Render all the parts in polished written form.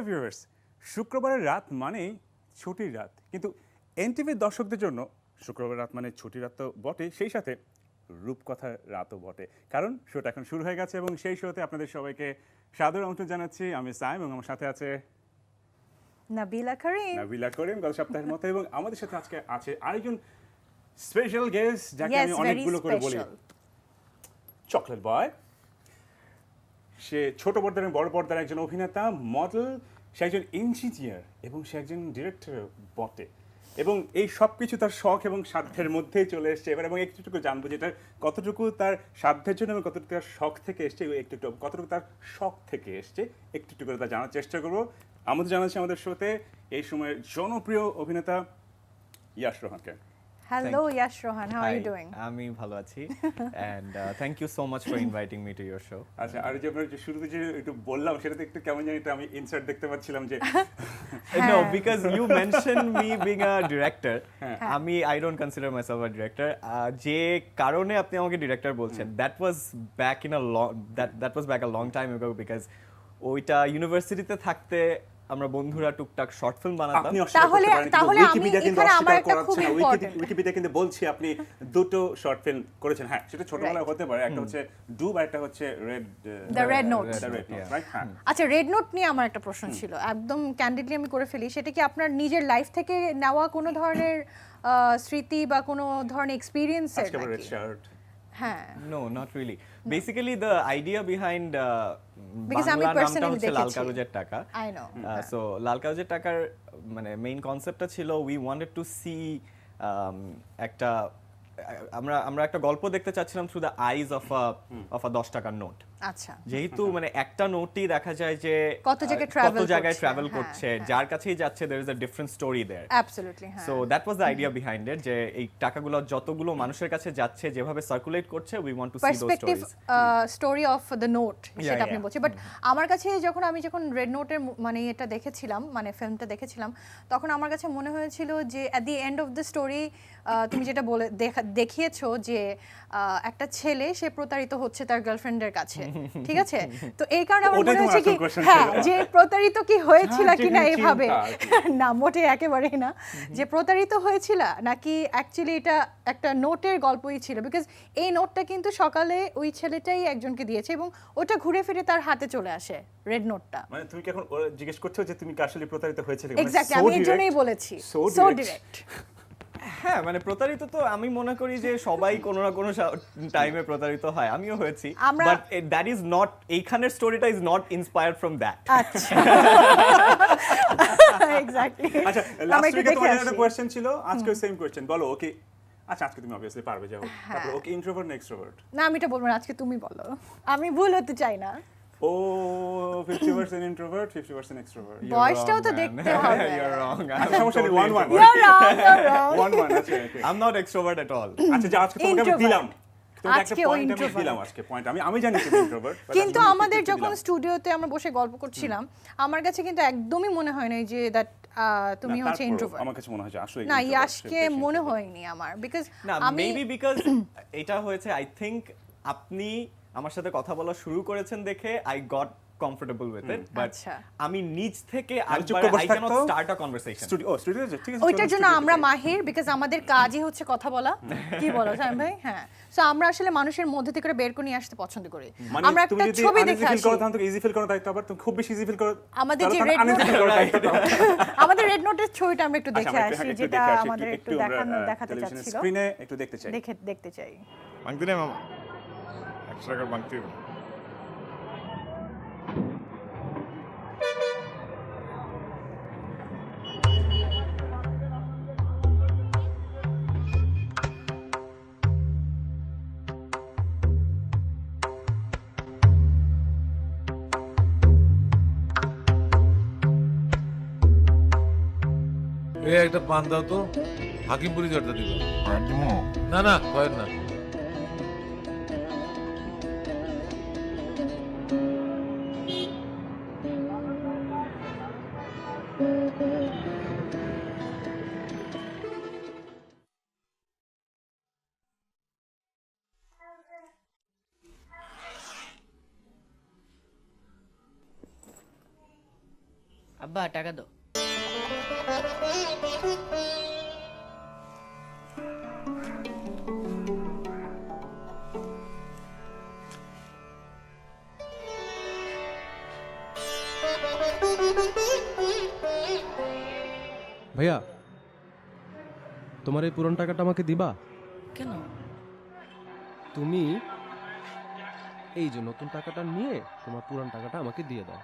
Hello viewers, শুক্রবারের রাত মানেই ছুটির রাত, কিন্তু এনটিভির দর্শকদের জন্য শুক্রবার রাত মানে ছুটির রাত তো বটে, সেই সাথে রূপকথার রাতও বটে। কারণ শোটা এখন শুরু হয়ে গেছে এবং সেই শোতে আপনাদের সবাইকে সাদর আমন্ত্রণ জানাচ্ছি। আমি সাইম এবং আমার সাথে আছে নাবিলা করিম। নাবিলা করিম গত সপ্তাহের মতো, এবং আমাদের সাথে আজকে আছে আরেকজন স্পেশাল গেস্ট যাকে Yes, আমি very অনেকগুলো করে বলি special. Chocolate boy. সে ছোট পর্দার এবং বড় পর্দার একজন অভিনেতা, মডেল, সে একজন ইঞ্জিনিয়ার এবং সে একজন ডিরেক্টর বটে। এবং এই সব কিছু তার শখ এবং সাধ্যের মধ্যেই চলে এসছে এবার, এবং একটুটুকু জানবো যেটা কতটুকু তার সাধ্যের জন্য এবং কতটুকু তার শখ থেকে এসছে, একটু কতটুকু তার শখ থেকে এসছে একটু করে তা জানার চেষ্টা করবো। আমাদের জানাচ্ছি আমাদের শোতে এই সময়ের জনপ্রিয় অভিনেতা Yash রোহানকে। Hello, Yash Rohan. How are you doing? আমি ভালো আছি and thank you so much for inviting me to your show. আচ্ছা, আর যে আমরা যে শুরুতে যে একটু বললাম সেটাতে একটু কেমন জানি একটু আমি ইনসার্ট দেখতে পাচ্ছিলাম যে No, because you mentioned me being a director. I don't consider myself a director. যে কারণে আপনি আমাকে ডিরেক্টর বলছেন, that was back a long time ago, because ওইটা ইউনিভার্সিটিতে থাকতে আমরা বন্ধুরা টুকটাক শর্ট ফিল্ম বানাতাম। আপনি অস্বীকার করতে পারেন, কিন্তু তাহলে উইকিপিডিয়া কিন্তু এখানে আমার অস্বীকার একটা খুব করাচ্ছে না। important. উইকিপিডিয়া কিন্তু বলছি আপনি দুটো শর্ট ফিল্ম করেছেন। হ্যাঁ, সেটা ছোটবেলায় হতে পারে, একটা হচ্ছে ডুব আর একটা হচ্ছে red The Red Note. Red note, right? হ্যাঁ। আচ্ছা, রেড নোট নিয়ে আমার একটা প্রশ্ন ছিল, একদম ক্যান্ডিডলি আমি করে ফেলি। সেটা কি আপনার নিজের লাইফ থেকে নেওয়া কোনো ধরনের স্মৃতি বা কোনো ধরনের এক্সপিরিয়েন্সের আজকে রেড নাকি? শার্ট। হ্যাঁ, No, not really. Basically, the idea behind Because আমি বাংলা নামটা personally হচ্ছে লাল দেখেছি। কাগজের টাকা। I know. সো লাল কাগজের টাকার মানে মেইন কনসেপ্টটা ছিল উই ওয়ান্টেড টু সি একটা আমরা একটা গল্প দেখতে চাচ্ছিলাম through the eyes of a 10 টাকার নোট। আচ্ছা, যেহেতু মানে একটা নোটই দেখা যায় যে কত জায়গায় travel করছে, ট্রাভেল হ্যাঁ, করছে, হ্যাঁ। যার কাছেই যাচ্ছে there is a different story there. Absolutely, হ্যাঁ। So that was the idea behind it, যে এই টাকাগুলো যতগুলো মানুষের কাছে যাচ্ছে, যেভাবে সার্কুলেট করছে, we want to see those perspective stories. Story of the note, সেটা আপনি yeah. বলছেন। বাট আমার কাছে আমি যখন রেড নোটের মানে এটা দেখেছিলাম, মানে ফিল্মটা দেখেছিলাম, তখন আমার কাছে মনে হয়েছিল যে at the end of the story তুমি যেটা বলে দেখিয়েছো যে একটা ছেলে সে প্রতারিত হচ্ছে তার গার্লফ্রেন্ডের কাছে, ঠিক আছে? তো এই কারণে আমার ওটাই মনে তোমার হয়েছে কি, আসল question হ্যাঁ, ছিল। যে প্রতারিত কি হয়েছিল হ্যাঁ, কিনা যেখানে এইভাবে চিন্তা আর কি। না, মোটে একেবারেই না, যে প্রতারিত হয়েছিল নাকি অ্যাকচুয়ালি এটা একটা নোটের গল্পই ছিল। বিকজ এই নোটটা কিন্তু সকালে ওই ছেলেটাই একজনকে দিয়েছে এবং ওটা ঘুরে ফিরে তার হাতে চলে আসে, রেড নোটটা। মানে তুমি কি এখন ওরা জিজ্ঞেস করছো যে তুমি কি আসলে প্রতারিত হয়েছিলে? মানে এক্স্যাক্টলি, so আমি এর direct, জন্যই বলেছি, so সো direct। ডিরেক্ট। হ্যাঁ, মানে প্রতারিত তো আমি মনে করি যে সবাই কোনো না কোনো টাইমে প্রতারিত হয়, আমিও হয়েছি, আমরা- বাট দ্যাট ইজ নট, এইখানের স্টোরিটা is not inspired from that. আচ্ছা, এক্স্যাক্টলি। আচ্ছা, লাস্ট উইকে তোমার একটা কোশ্চেন ছিল, আজকেও সেম কোশ্চেন। বলো ওকে। আচ্ছা, আজকে তুমি অবভিয়াসলি পারবে, যাও। তারপর ওকে ইন্ট্রোভার্ট না এক্সট্রোভার্ট? না, আমি এটা বলবো না, আজকে তুমি বলো, আমি ভুল হতে চাই না। ও 50% ইন্ট্রোভার্ট, 50% এক্সট্রোভার্ট। বয়সটাও তো দেখতে হবে। You're wrong. সমস্যা নেই, 1-1 You're wrong, you're wrong. 1-1 আছে, okay। I'm not extrovert at all. আচ্ছা, যা আজকে তোমাকে আমি Introvert। দিলাম, তোমাকে একটা আজকে ও পয়েন্ট আমি introvert। দিলাম, আজকে পয়েন্ট আমি জানি তুমি ইন্ট্রোভার্ট, কিন্তু আমাদের যখন স্টুডিওতে আমরা বসে গল্প করছিলাম, আমার কাছে কিন্তু একদমই মনে হয় না যে দ্যাট তুমি হচ্ছে ইন্ট্রোভার্ট। আমার কাছে মনে হয় যে আসলে না, ইয়াশকে মনে হয়নি আমার, বিকজ না, আমি মেবি বিকজ এটা হয়েছে, আই থিংক আপনি আমার সাথে কথা বলা শুরু করেছেন দেখে I got comfortable with it, but আচ্ছা। আমি নিজ থেকে মানে চুপ একবার করে বসে আই ক্যানট থাকতো? Start a conversation. স্টুডিও ঠিক আছে, ওইটার জন্য আমরা মাহির, বিকজ আমাদের কাজই হচ্ছে কথা বলা। কি বলো সাইম ভাই? হ্যাঁ, সো আমরা আসলে মানুষের মধ্যে থেকে বের করে নিয়ে আসতে পছন্দ করি। মানে আমরা তুমি একটা যদি ছবি uneasy দেখে feel আসি, করো তাহলে তো ইজি ফিল করার দায়িত্ব, আবার তুমি খুব বেশি ইজি ফিল করো আমাদের যে তাহলে red uneasy feel করার দায়িত্ব দাও। আমাদের রেড নোটের ছবিটা আমরা একটু দেখে আচ্ছা, আসি, একটু যেটা দেখে আসি, আমাদের একটু দেখাতে টেলিভিশনের চাচ্ছিল, স্ক্রিনে একটু দেখতে চাই। দেখতে চাই। ভাঙতি নেই মামা 100 টাকার ভাঙতি হবে। এই একটা পান দাও তো, হাকিমপুরি জর্দা দিব। না না, কয়েন না। আব্বা টাকা দাও। ভাইয়া তোমার এই পুরান টাকাটা আমাকে দিবা? কেন? তুমি এই যে নতুন টাকাটা নিয়ে তোমার পুরান টাকাটা আমাকে দিয়ে দাও।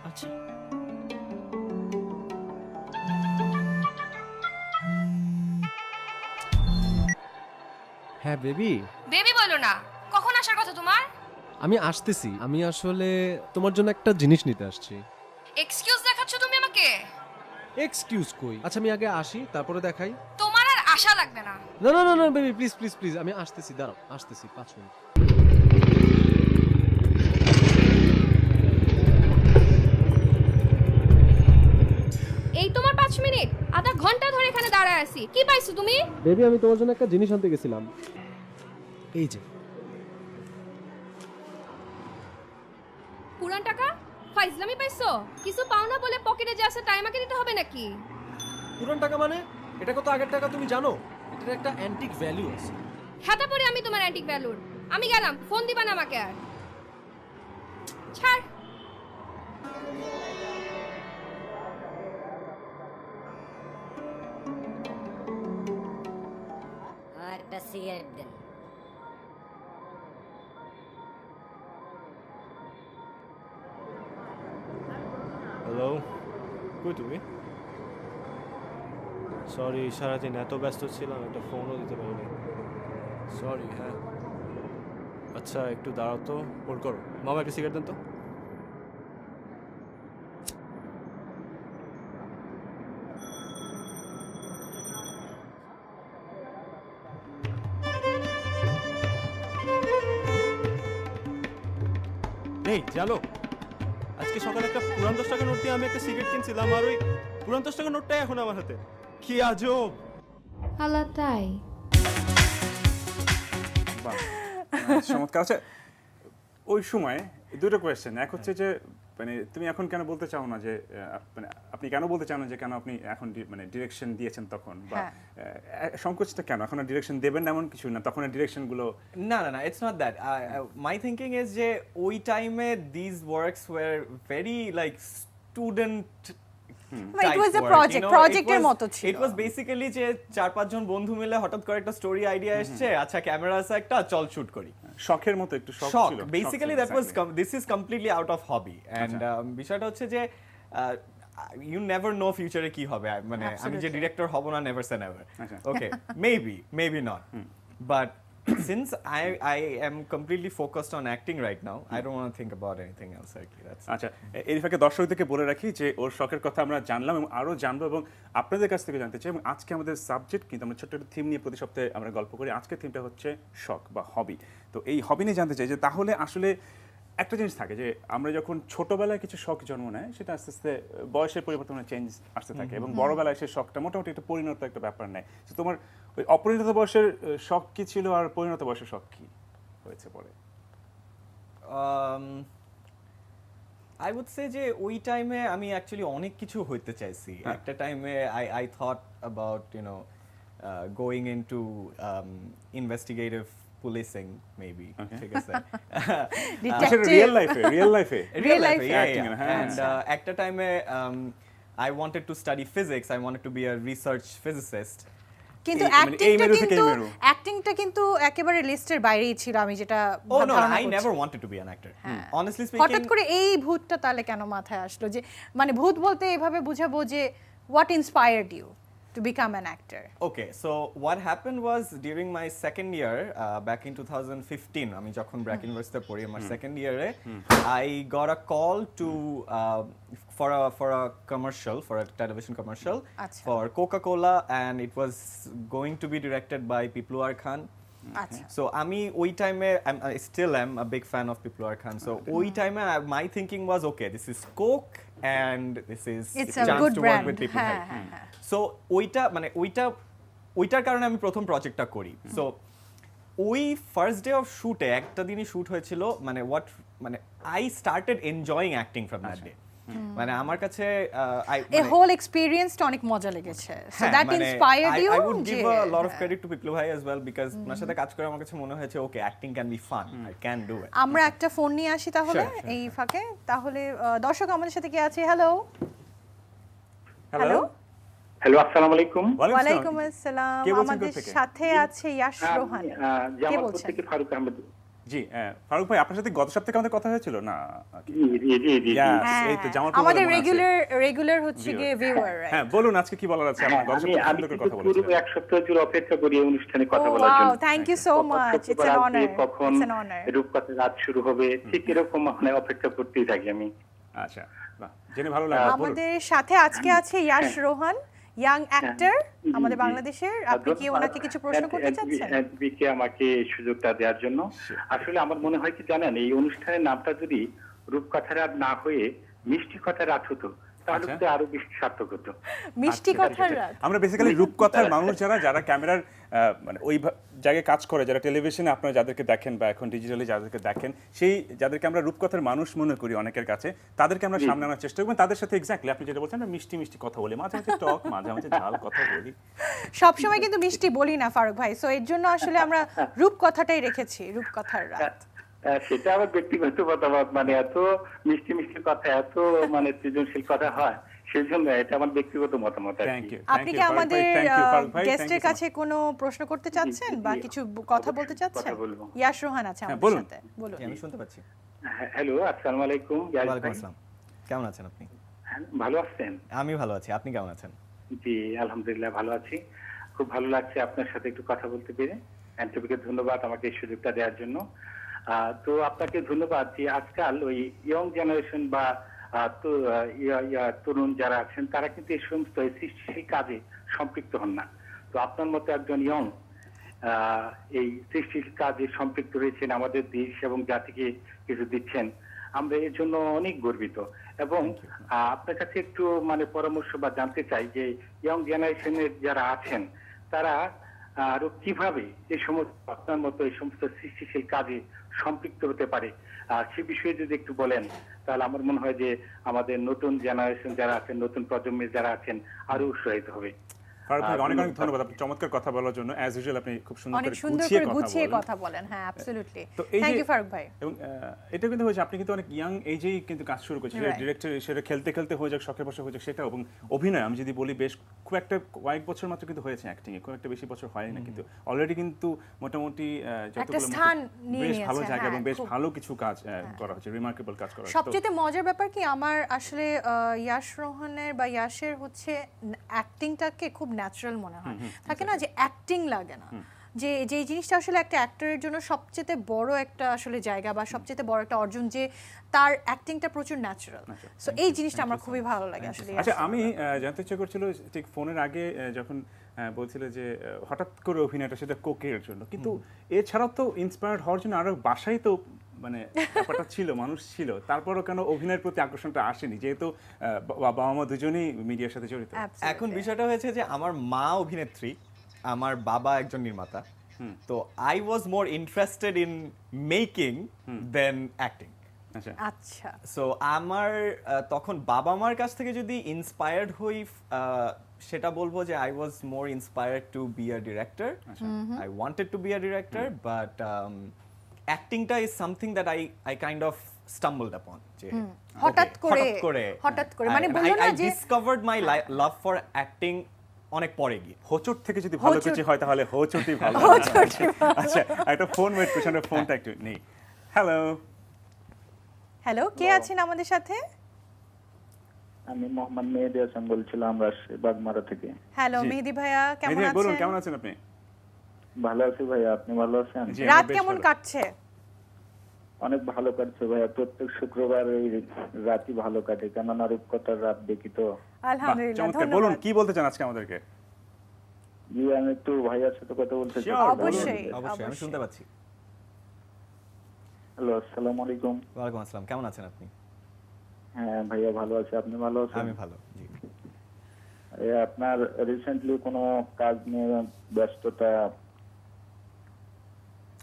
আচ্ছা। হ্যাঁ বেবি, বেবি বলো না, কখন আসার কথা তোমার? আমি আসতেছি। আমি আসলে তোমার জন্য একটা জিনিস নিতে আসছি। এক্সকিউজ দেখাচ্ছ তুমি আমাকে? এক্সকিউজ কই? আচ্ছা আমি আগে আসি তারপরে দেখাই। তোমার আর আশা লাগবে না। না না না না বেবি প্লিজ প্লিজ প্লিজ, আমি আসতেছি, দাঁড়াও, আসতেছি 5 মিনিট। এই তোমার 5 মিনিট? আধা ঘন্টা ধরে এখানে দাঁড়ায় আছি, কি পাইছো তুমি? বেবি আমি তোমার জন্য একটা জিনিস আনতে গেছিলাম। এই যে পুরান টাকা? ফাইজলামি পাইছো? কিছু পাও না বলে পকেটে যে আছে তাই আমাকে দিতে হবে নাকি? পুরান টাকা মানে এটা কত আগের টাকা তুমি জানো? এটার একটা অ্যান্টিক ভ্যালু আছে। খাতা পড়ে আমি তোমার অ্যান্টিক ভ্যালুর। আমি গেলাম, ফোন দিবা না আমাকে আর। ছাড়। আর একটা সিগারেট দেন। হ্যালো, কই তুমি? সরি, সারাদিন এত ব্যস্ত ছিলাম একটা ফোনও দিতে পারিনি। সরি। হ্যাঁ আচ্ছা একটু দাঁড়াও তো, হোল্ড করো। মামা একটা সিগারেট দেন তো। এই জানো, আজকে সকালে একটা পুরান 10 টাকা নোট দিয়ে আমি একটা সিগারেট কিনছিলাম, আর ওই পুরান 10 টাকা নোটটাই এখন আমার হাতে। কি আজব! আল্লাহ, তাই? বাহ, চমৎকার। আচ্ছা, ওই সময় দুটো কোয়েশ্চেন। এক হচ্ছে যে মানে তুমি এখন কেন বলতে চাও না যে মানে আপনি কেন বলতে চাও না যে কেন আপনি এখন মানে ডিরেকশন দিয়েছেন তখন, বা সংকোচটা কেন? এখন ডিরেকশন দেবেন এমন কিছু না, তখন ডিরেকশনগুলো না না না, it's not that. My thinking is যে ওই টাইমে this works were very like student It was a project, projectের মতো ছিল। ইট ওয়াজ বেসিক্যালি যে 4-5 জন বন্ধু মিলে হঠাৎ করে একটা স্টোরি আইডিয়া এসেছে, আচ্ছা ক্যামেরা আছে একটা, চল শুট করি। শখের মতো একটু শখ শখ ছিল। Basically that was, this is completely out of hobby. And বিষয়টা হচ্ছে যে ইউ নেভার নো ফিউচারে কি হবে। মানে আমি যে ডিরেক্টর হব না, never say never. Okay, maybe not, but since I am completely focused on acting right now, I don't want to think about anything else. That's আচ্ছা, এরিফাকে দর্শকদেরকে বলে রাখি যে ওর শখের কথা আমরা জানলাম এবং আরও জানবো এবং আপনাদের কাছ থেকে জানতে চাই। এবং আজকে আমাদের সাবজেক্ট কিন্তু আমরা ছোট্ট একটা থিম নিয়ে প্রতি সপ্তাহে আমরা গল্প করি। আজকের থিমটা হচ্ছে শখ বা হবি। তো এই হবি নিয়ে জানতে চাই যে তাহলে আসলে একটা জিনিস থাকে যে আমরা যখন ছোটবেলায় কিছু শখ জন্ম নেয়, সেটা আস্তে আস্তে বয়সের পরিবর্তনে চেঞ্জ আসতে থাকে এবং বড়বেলায় সেই শখটা মোটামুটি একটা পরিণত একটা ব্যাপার নেয়। তো তোমার ওই অপরিণত বয়সের শখ কি ছিল আর পরিণত বয়সের শখ কি হয়েছে পরে? I would say যে ওই টাইমে আমি অ্যাকচুয়ালি অনেক কিছু হইতে চাইছি। একটা টাইমে I thought about going into investigative policing maybe. ঠিক আছে। রিয়েল লাইফে Real life, yeah, acting, yeah. হ্যাঁ। And একটা টাইমে I wanted to study physics. I wanted to be a research physicist. কিন্তু মানে এই মেরু থেকে এই মেরু। অ্যাক্টিংটা কিন্তু একেবারে লিস্টের বাইরেই ছিল, আমি যেটা Oh no, ধারণা I করছি। never wanted to be an actor. Honestly হঠাৎ speaking, করে এই ভূতটা তাহলে কেন মাথায় আসলো? যে মানে ভূত বলতে এভাবে বুঝাবো যে what inspired you to become an actor? okay, so what happened was during my second year, back in 2015, আমি যখন ব্র্যাক ইউনিভার্সিটিতে পড়ি, আমার second year I got a call to for a commercial, for a television commercial আচ্ছা। for Coca-Cola, and it was going to be directed by Pipluar Khan. আচ্ছা, So আমি ওই টাইমে I still am a big fan of Pipluar Khan. So ওই টাইমে my thinking was okay, this is Coke and this is It's a chance good to brand. work with people. হ্যাঁ, হ্যাঁ, হ্যাঁ। So ওইটার কারণে আমি প্রথম প্রজেক্টটা করি। সো ওই ফার্স্ট ডে অফ শুটে একটা দিনই শুট হয়েছিল, মানে I started enjoying acting from that day. মানে আমার কাছে এই হোল এক্সপেরিয়েন্সটা অনেক মজা লেগেছে, so that inspired you. I would give a lot of credit to Piklu bhai as well, because ওনার সাথে কাজ করে আমার কাছে মনে হয়েছে okay acting can be fun, I can do it. আমরা একটা ফোন নিয়ে আসি তাহলে Sure, sure, এই ফাঁকে। তাহলে দর্শক আমাদের সাথে কে আছে? হ্যালো হ্যালো হ্যালো, আসসালামু আলাইকুম। ওয়ালাইকুম আসসালাম। কে বলছেন আমাদের কোথা থেকে? সাথে আছে ইয়াশ রোহান। কে জামালপুর বলছেন? থেকে ফারুক আহমেদ। জি ফারুক ভাই, আপনার সাথে গত সপ্তাহে আমাদের কথা হয়েছিল না? জি জি জি জি। Yes, হ্যাঁ, এই তো জামালপুর আমাদের বলে মনে আছে। রেগুলার হচ্ছে গিয়ে ভিউয়ার। হ্যাঁ বলুন আজকে কি বলার আছে? আপনার গত আমি সপ্তাহে আমি সুন্দর করে কিন্তু কথা পুরো বলেছিলেন। এক সপ্তাহ জুড়ে অপেক্ষা করি এই অনুষ্ঠানে কথা Oh, বলার wow, জন্য। thank you so much. It's an honor. কখন It's an honor. রূপকথার রাত শুরু হবে ঠিক এরকম মানে অপেক্ষা করতেই থাকি আমি। আচ্ছা, বাহ, জেনে ভালো লাগলো। বলুন। আমাদের সাথে আজকে আছে ইয়াশ রোহান, ইয়াং অ্যাক্টর আমাদের বাংলাদেশের। আপনি কি ওনাকে কিছু প্রশ্ন করতে চাচ্ছেন? এনটিভিকে আমাকে এই সুযোগটা দেওয়ার জন্য। আসলে আমার মনে হয় কি জানেন, এই অনুষ্ঠানের নামটা যদি রূপকথার রাত না হয়ে মিষ্টি কথার রাত হতো তাহলে আচ্ছা। তো আরো বেশি সার্থক হতো। মিষ্টি আচ্ছা, কথার রাত। আমরা বেসিক্যালি রূপকথার মানুষ যারা ক্যামেরার মানে ওই জায়গায় কাজ করে, যারা টেলিভিশনে আপনারা যাদেরকে দেখেন বা এখন ডিজিটালি যাদেরকে দেখেন, সেই যাদেরকে আমরা রূপকথার মানুষ মনে করি অনেকের কাছে, তাদেরকে আমরা সামনে আনার চেষ্টা করি। তাদের সাথে এক্স্যাক্টলি আপনি যেটা বলছেন, আমরা মিষ্টি মিষ্টি কথা বলি, মাঝে মাঝে টক, মাঝে মাঝে ঝাল কথা বলি। সবসময় কিন্তু মিষ্টি বলি না ফারুক ভাই, সো এর জন্য আসলে আমরা রূপকথাটাই রেখেছি, রূপকথার রাত। সেটা আমার ব্যক্তিগত মতামত, মানে এত মিষ্টি মিষ্টি কথা, এত মানে সৃজনশীল কথা হয়, সেই জন্য এটা আমার ব্যক্তিগত মতামত আর থ্যাংক কি। ইউ। আপনি কি আমাদের গেস্টের কাছে কোনো প্রশ্ন করতে চাচ্ছেন বা কিছু কথা বলতে চাচ্ছেন? কথা বলবো। ইয়াশ রোহান আছে আমাদের বলুন। সাথে, বলুন। আমি শুনতে পাচ্ছি। হ্যালো, আসসালামু আলাইকুম। ইয়াস ওয়ালাইকুম ভাই, আসসালাম, কেমন আছেন আপনি? ভালো আছেন? আমি ভালো আছি, আপনি কেমন আছেন? জি আলহামদুলিল্লাহ ভালো আছি। খুব ভালো লাগছে আপনার সাথে একটু কথা বলতে পেরে। এনটিভিকে ধন্যবাদ আমাকে এই সুযোগটা দেওয়ার জন্য। তো আপনাকে ধন্যবাদ যে আজকাল ওই ইয়ং জেনারেশন বা তরুণ যারা আছেন তারা কিন্তু এই সমস্ত সৃষ্টিশীল কাজে সম্পৃক্ত হন না। তো আপনার মতো একজন ইয়ং এই সৃষ্টিশীল কাজে সম্পৃক্ত হয়েছেন, আমাদের দেশ এবং জাতিকে কিছু দিচ্ছেন, আমরা এর জন্য অনেক গর্বিত। এবং আপনার কাছে একটু মানে পরামর্শ বা জানতে চাই যে ইয়ং জেনারেশনের যারা আছেন তারা আরো কিভাবে এই সমস্ত আপনার মতো এই সমস্ত সৃষ্টিশীল কাজে সম্পৃক্ত হতে পারে, সে বিষয়ে যদি একটু বলেন তাহলে আমার মনে হয় যে আমাদের নতুন জেনারেশন যারা আছেন, নতুন প্রজন্মের যারা আছেন আরো উৎসাহিত হবে। ফারুক ভাই অনেক অনেক ধন্যবাদ, আপনি চমৎকার কথা বলার জন্য। অ্যাজ ইউজুয়াল আপনি খুব অনেক সুন্দর সুন্দর করে করে গুছিয়ে কথা কথা বলেন। হ্যাঁ, অ্যাবসলিউটলি। তো এই থ্যাংক যে ইউ ফারুক ভাই। এবং এটা কিন্তু হয়েছে আপনি কিন্তু অনেক ইয়াং এজেই কিন্তু কাজ শুরু করেছেন, Right. ডিরেক্টর সেটা খেলতে খেলতে হয়ে যাক, শখের বসে হয়ে যাক সেটা। এবং অভিনয় আমি যদি বলি বেশ খুব একটা কয়েক বছর মাত্র কিন্তু হয়েছে অ্যাক্টিং এ, খুব একটা বেশি বছর হয়নি না, কিন্তু অলরেডি কিন্তু মোটামুটি একটা স্থান নিয়ে বেশ ভালো নিয়েছে, জায়গা এবং হ্যাঁ, বেশ খুব। ভালো কিছু কাজ করা হচ্ছে, রিমার্কেবল কাজ করা হচ্ছে। তো সবচেয়ে মজার ব্যাপার কি আমার আসলে ইয়াশ রোহানের বা ইয়াশের হচ্ছে অ্যাক্টিংটাকে খুব ন্যাচারাল মনে হয়। থাকে না যে অ্যাক্টিং লাগে না, যে যেই জিনিসটা আসলে একটা অ্যাক্টরের জন্য সবচেয়ে বড় একটা আসলে জায়গা বা সবচেয়ে বড় একটা অর্জন, যে তার অ্যাক্টিংটা প্রচুর ন্যাচারাল। সো এই জিনিসটা আমার খুবই ভালো লাগে আসলে। আচ্ছা, আমি জানতে ইচ্ছা করছিল ঠিক ফোনের আগে যখন বলছিল যে হঠাৎ করে অভিনয়টা সেটা কোকের জন্য, কিন্তু এছাড়াও তো ইন্সপায়ার্ড হওয়ার জন্য আরো বাসায় তো মানে ব্যাপারটা ছিল, মানুষ ছিল, তারপরও কেন অভিনয়ের প্রতি আকর্ষণটা আসেনি, যেহেতু বাবা মা দুজনেই মিডিয়ার সাথে জড়িত? এখন বিষয়টা হয়েছে যে আমার মা অভিনেত্রী, আমার বাবা একজন নির্মাতা, তো I was more interested in making than acting. আচ্ছা আচ্ছা, সো আমার তখন বাবা মার কাছ থেকে যদি ইন্সপায়ার্ড হই, সেটা বলবো যে I was more inspired to be a director. I wanted to be a director, but অ্যাক্টিংটা is something that I kind of stumbled upon, যে হঠাৎ করে মানে বললো না আই যে ডিসকভারড মাই লাভ ফর অ্যাক্টিং অনেক পরে গিয়ে। হোঁচট থেকে যদি ভালো কিছু হয় তাহলে হোঁচটই ভালো। আচ্ছা, একটা ফোন ওয়েট করছি, আমরা ফোনটা একটু নেই। হ্যালো হ্যালো, কে আছেন আমাদের সাথে? আমি মোহাম্মদ মেহেদি হাসান বলছিলাম রাজশাহী বাগমারা থেকে। হ্যালো মেহেদি ভাইয়া, কেমন মেহেদি, বলুন আছেন? কেমন আছেন আপনি? ভালো আছি ভাইয়া, আপনি ভালো আছেন? জি, রাত আমরা বেশ কেমন ভালো। কাটছে? অনেক ভালো কাটছে ভাইয়া, প্রত্যেক শুক্রবার এই রাতই ভালো কাটে, কেননা রূপকথার রাত দেখি তো। আলহামদুলিল্লাহ, চমৎকার, বলুন ধন্যবাদ। কি বলতে চান আজকে আমাদেরকে? জি আমি একটু ভাইয়ার সাথে কথা বলতে চাই। Sure, অবশ্যই অবশ্যই, আমি শুনতে পাচ্ছি। হ্যালো, আসসালামু আলাইকুম। ওয়ালাইকুম আসসালাম, কেমন আছেন আপনি? হ্যাঁ ভাইয়া ভালো আছি, আপনি ভালো আছেন? আমি ভালো, জি। আপনার রিসেন্টলি কোনো কাজ নিয়ে ব্যস্ততা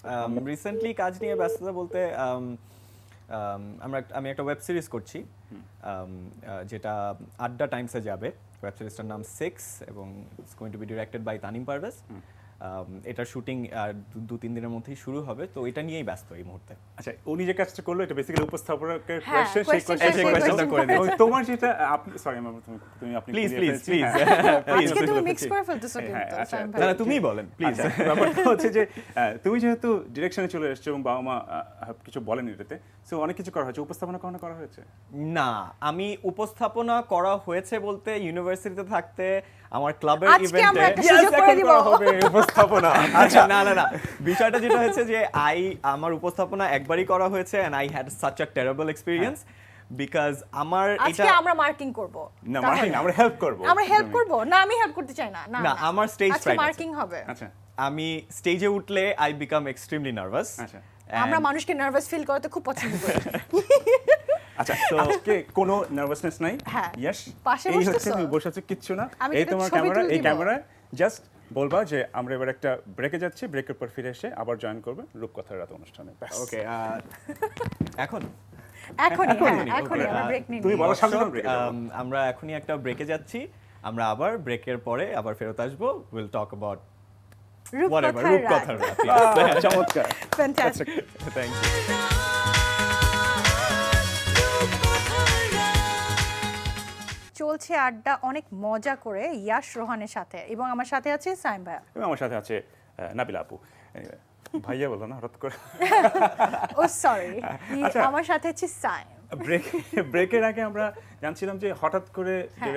রিসেন্টলি কাজ নিয়ে ব্যস্ততা বলতে আমি একটা ওয়েব সিরিজ করছি যেটা আড্ডা টাইমসে যাবে। ওয়েব সিরিজটার নাম 6 এবং it's going to be directed by Tanim Parvez. এটার শুটিং 2-3 দিনের মধ্যেই শুরু হবে, তো এটা নিয়েই ব্যস্ত এই মুহূর্তে। আচ্ছা, উনি যে কাজটা করলো এটা বেসিক্যালি উপস্থাপনের হ্যাঁ, কোশ্চেন, সেই question কোশ্চেনটা করে দিচ্ছি। এবং তোমার যেটা আপনি সরি তুমি আপনি প্লিজ clear প্লিজ ফেলছি, প্লিজ হ্যাঁ। আজকে তুমি মিক্স করে ফেলতেছো হ্যাঁ, কিন্তু আচ্ছা। সাইম না ভাই। না তুমিই বলেন প্লিজ। আচ্ছা, ব্যাপারটা হচ্ছে যে তুমি যেহেতু ডিরেকশনে চলে এসেছো এবং বাবা মা কিছু বলেনি এটাতে, সো অনেক কিছু করা হয়েছে, উপস্থাপনা করা হয়েছে। না, আমি উপস্থাপনা করা হয়েছে বলতে ইউনিভার্সিটিতে থাকতে আমার ক্লাবের আজকে আমরা ইভেন্টে একটা সুযোগ করে দিব। উপস্থাপনা। আচ্ছা না না না, বিষয়টা যেটা হয়েছে যে আমার উপস্থাপনা একবারই করা হয়েছে and I had such a terrible experience because আমার এটা আজকে আমরা মার্কিং করব। না, মার্কিং আমরা হেল্প করব। আমরা হেল্প করব না, আমি হেল্প করতে চাই না। না, আমার স্টেজ আজকে ফ্রাইড মার্কিং হবে। আচ্ছা আমি স্টেজে উঠলে আই বিকাম এক্সট্রিমলি নার্ভাস। আচ্ছা আমরা মানুষকে নার্ভাস ফিল করতে খুব পছন্দ করি। আচ্ছা, তো আজকে কোনো নার্ভাসনেস নাই। হ্যাঁ। ইয়েস, পাশে এই বসতেছো? হচ্ছে তুমি বসে আছো, কিচ্ছু না। আমি এই তোকে তোমার ছবি ক্যামেরা, তুলে এই দিব। ক্যামেরায় জাস্ট বলবা যে আমরা এবার একটা ব্রেকে যাচ্ছি, ব্রেকের পর ফিরে এসে আবার জয়েন করবে রূপকথার রাত অনুষ্ঠানে। ব্যাস। ওকে এখন এখনই হ্যাঁ, এখনই okay, আমরা ব্রেক নিই। তুমি বলো সামনে কোন ব্রেকে আমরা এখনই একটা ব্রেকে যাচ্ছি, আমরা আবার ব্রেকের পরে আবার ফেরত আসবো। উইল টক অ্যাবাউট whatever রূপকথার রূপকথার রাত। রাত। চমৎকার। Fantastic. Thank you. চলছে আড্ডা অনেক মজা করে ইয়াশ রোহানের সাথে, এবং আমার সাথে আছে সাইম ভাইয়া। এবং আমার সাথে আছে নাবিলা আপু। Anyway, ভাইয়া বলো না হঠাৎ করে। ও সরি, আচ্ছা। আমার সাথে আছে সাইম। ব্রেকের আগে আমরা জানছিলাম যে হঠাৎ করে হ্যাঁ।